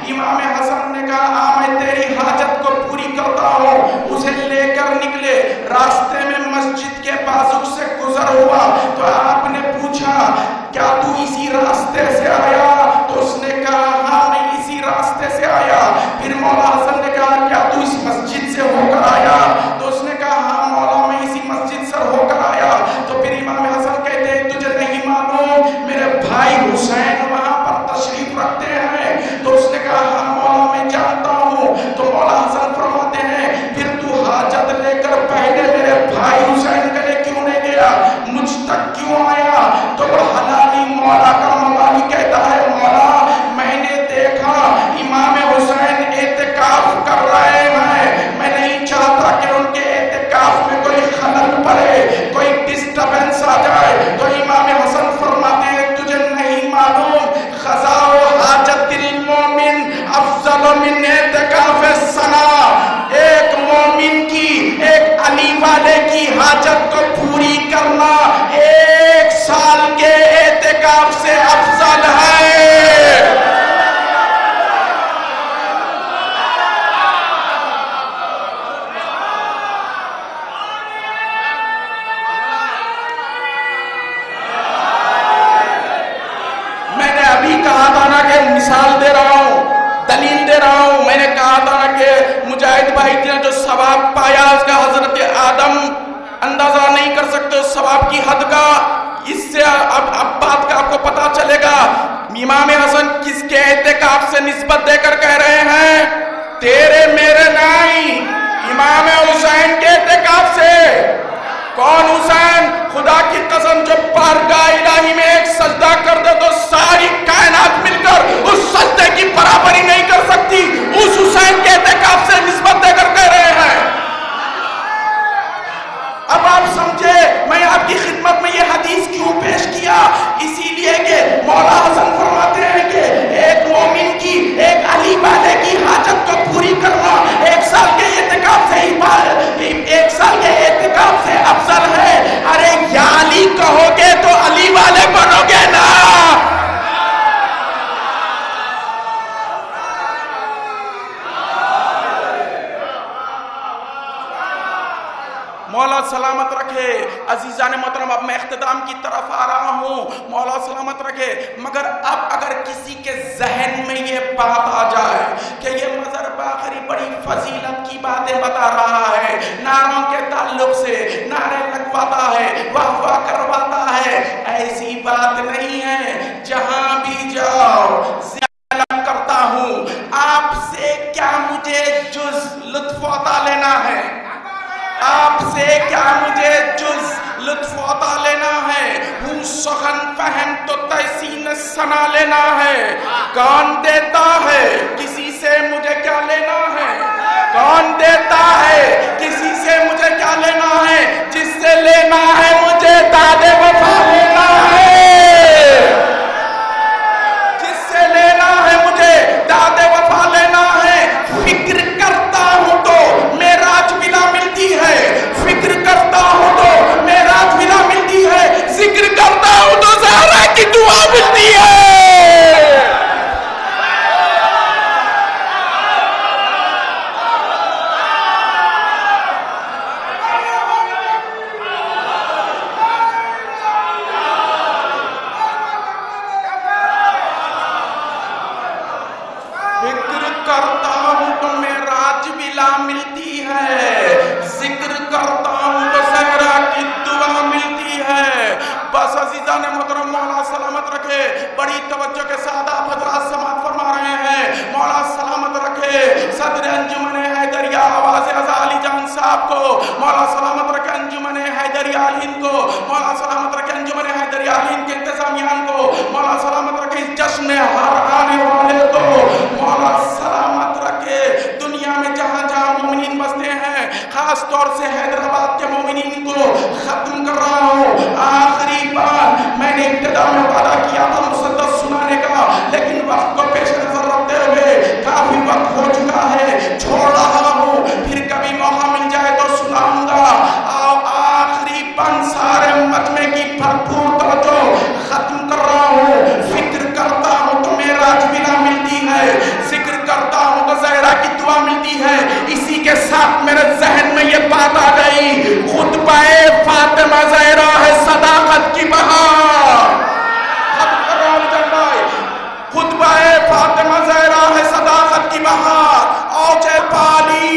इमाम हसन ने कहा मैं तेरी हाजत को पूरी करता हूँ। उसे लेकर निकले, रास्ते में मस्जिद के बाजू से गुजर हुआ तो आपने पूछा क्या तू इसी रास्ते से आया? तो उसने कहा हाँ मैं इसी रास्ते से आया। फिर मौला हसन ने कहा क्या तू इस मस्जिद से होकर आया? तो उसने कहा हाँ मौला मैं इसी मस्जिद से होकर आया। तो फिर इमाम हसन कहते हैं तुझे नहीं मालूम मेरे भाई हुसैन वहां पर علی والے کی حاجت کو پوری کرنا 1 سال کے اعتکاف سے افضل ہے۔ میں نے ابھی کہا تھا نا کہ مثال دے رہا ہوں، دلیل دے رہا ہوں، میں نے کہا تھا نا کہ مجاہد بھائی نے جو ثواب پایا اس کا حضرت آدم اندازہ نہیں کر سکتے اس ثواب کی حد کا۔ اس سے اب بات کا آپ کو پتا چلے گا امام حسن کس کے اعتکاف سے نسبت دے کر کہہ رہے ہیں؟ تیرے میرے نہیں، امام حسین کے اعتکاف سے۔ کون حسین؟ خدا کی قسم جو بارگاہ الہی میں ایک سجدہ کر دے تو ساری کائنات مل کر اس سجدے کی برابری نہیں کر سکتی، اس حسین کے اعتکاف سے نسبت دے کر کہہ رہے ہیں۔ اب آپ سمجھے میں آپ کی خدمت میں یہ حدیث کیوں پیش کیا؟ اسی لیے کہ مولا حسن فرماتے ہیں کہ ایک مومن کی، ایک علی والے کی حاجت کو پوری کرنا 1 سال کے اعتکاف سے 1 سال کے اعتکاف سے افضل ہے۔ ارے یا علی کہو گے تو علی والے بنو گے نا۔ مولا سلامت رکھے۔ عزیزان محترم اب میں اختتام کی طرف آ رہا ہوں، مولا سلامت رکھے۔ مگر اب اگر کسی کے ذہن میں یہ بات آ جائے کہ یہ مظہر باقری بڑی فضیلت کی باتیں بتا رہا ہے، نعروں کے تعلق سے نعرے لگواتا ہے، واہ واہ کرواتا ہے، ایسی بات نہیں ہے۔ جہاں بھی جاؤ کرتا ہوں آپ سے کیا مجھے جز لطف عطا لینا ہے؟ آپ سے کیا مجھے جز لطف عطا لینا ہے؟ ہوں سخن فہم تو تحسین ثنا لینا ہے۔ کون دیتا ہے کسی سے مجھے کیا لینا ہے؟ کون دیتا ہے کسی سے مجھے کیا لینا ہے؟ جس سے لینا ہے مجھے داد وفا لینا ہے، جس سے لینا ہے مجھے داد وفا لینا ہے۔ فکر کرتا ہوں تو معراج ملا ملتی ہے، فکر کرتا ہوں تو معراج ملا ملتی ہے، ذکر کرتا ہوں تو زہرا کی دعا ملتی ہے۔ بڑی توجہ کے ساتھ آپ حضرات سماعت فرما رہے ہیں، مولا سلامت رکھے صدر انجمن حیدریہ آواز ازا علی جان صاحب کو، مولا سلامت رکھے انجمن حیدریہ ہند کو، مولا سلامت رکھے انجمن حیدریہ ہند کے انتظامیان کو، مولا سلامت رکھے اس جشن ہر آنے والے کو، مولا سلامت رکھے دنیا میں جہاں جہاں مومنین بستے ہیں، خاص طور سے حیدرآباد کے مومنین کو ختم کر رہا ہوں۔ آخری بار میں نے ابتدا میں وعدہ کیا تھا مسدس سنانے کا، لیکن وقت کو پیش نظر رکھتے ہوئے کافی وقت ہو چکا ہے، چھوڑ رہا ہوں، پھر کبھی موقع مل جائے تو سناؤں گا۔ آخری بند سارے مجمع کی بھرپور توجہ ختم کر رہا ہوں۔ فکر کرتا ہوں تو معراج ملا ملتی ہے، ذکر کرتا ہوں تو زہرا کی دعا ملتی ہے۔ اسی کے ساتھ میرے ذہن میں یہ بات آ گئی، خطبہ فاطمہ زہرا ہے صداقت کی بہار۔ خطبہ فاطمہ زہرا ہے صداقت کی بہار، اوج پالی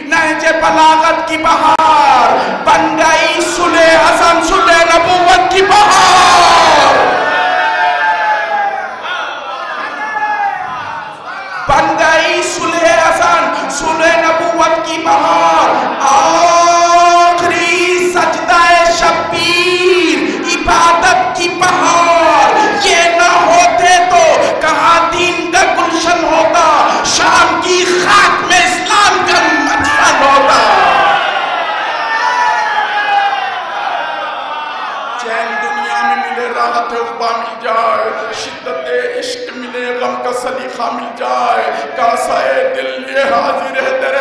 نہج بلاغت کی بہار، بن گئی صلح حسن صلح نبوت کی بہار، بن گئی صلح حسن صلح نبوت کی بہار۔ آخری سجدہ شبیر عبادت کی بہار، یہ نہ ہوتے تو کہاں دین کا گلشن ہوتا، شام کی خاک میں اسلام کا مدفن ہوتا۔ چین دنیا میں ملے راحت عقبہ مل جائے، شدت عشق ملے غم کا سلیقہ مل جائے، کاسہ دل یہ حاضر ہے در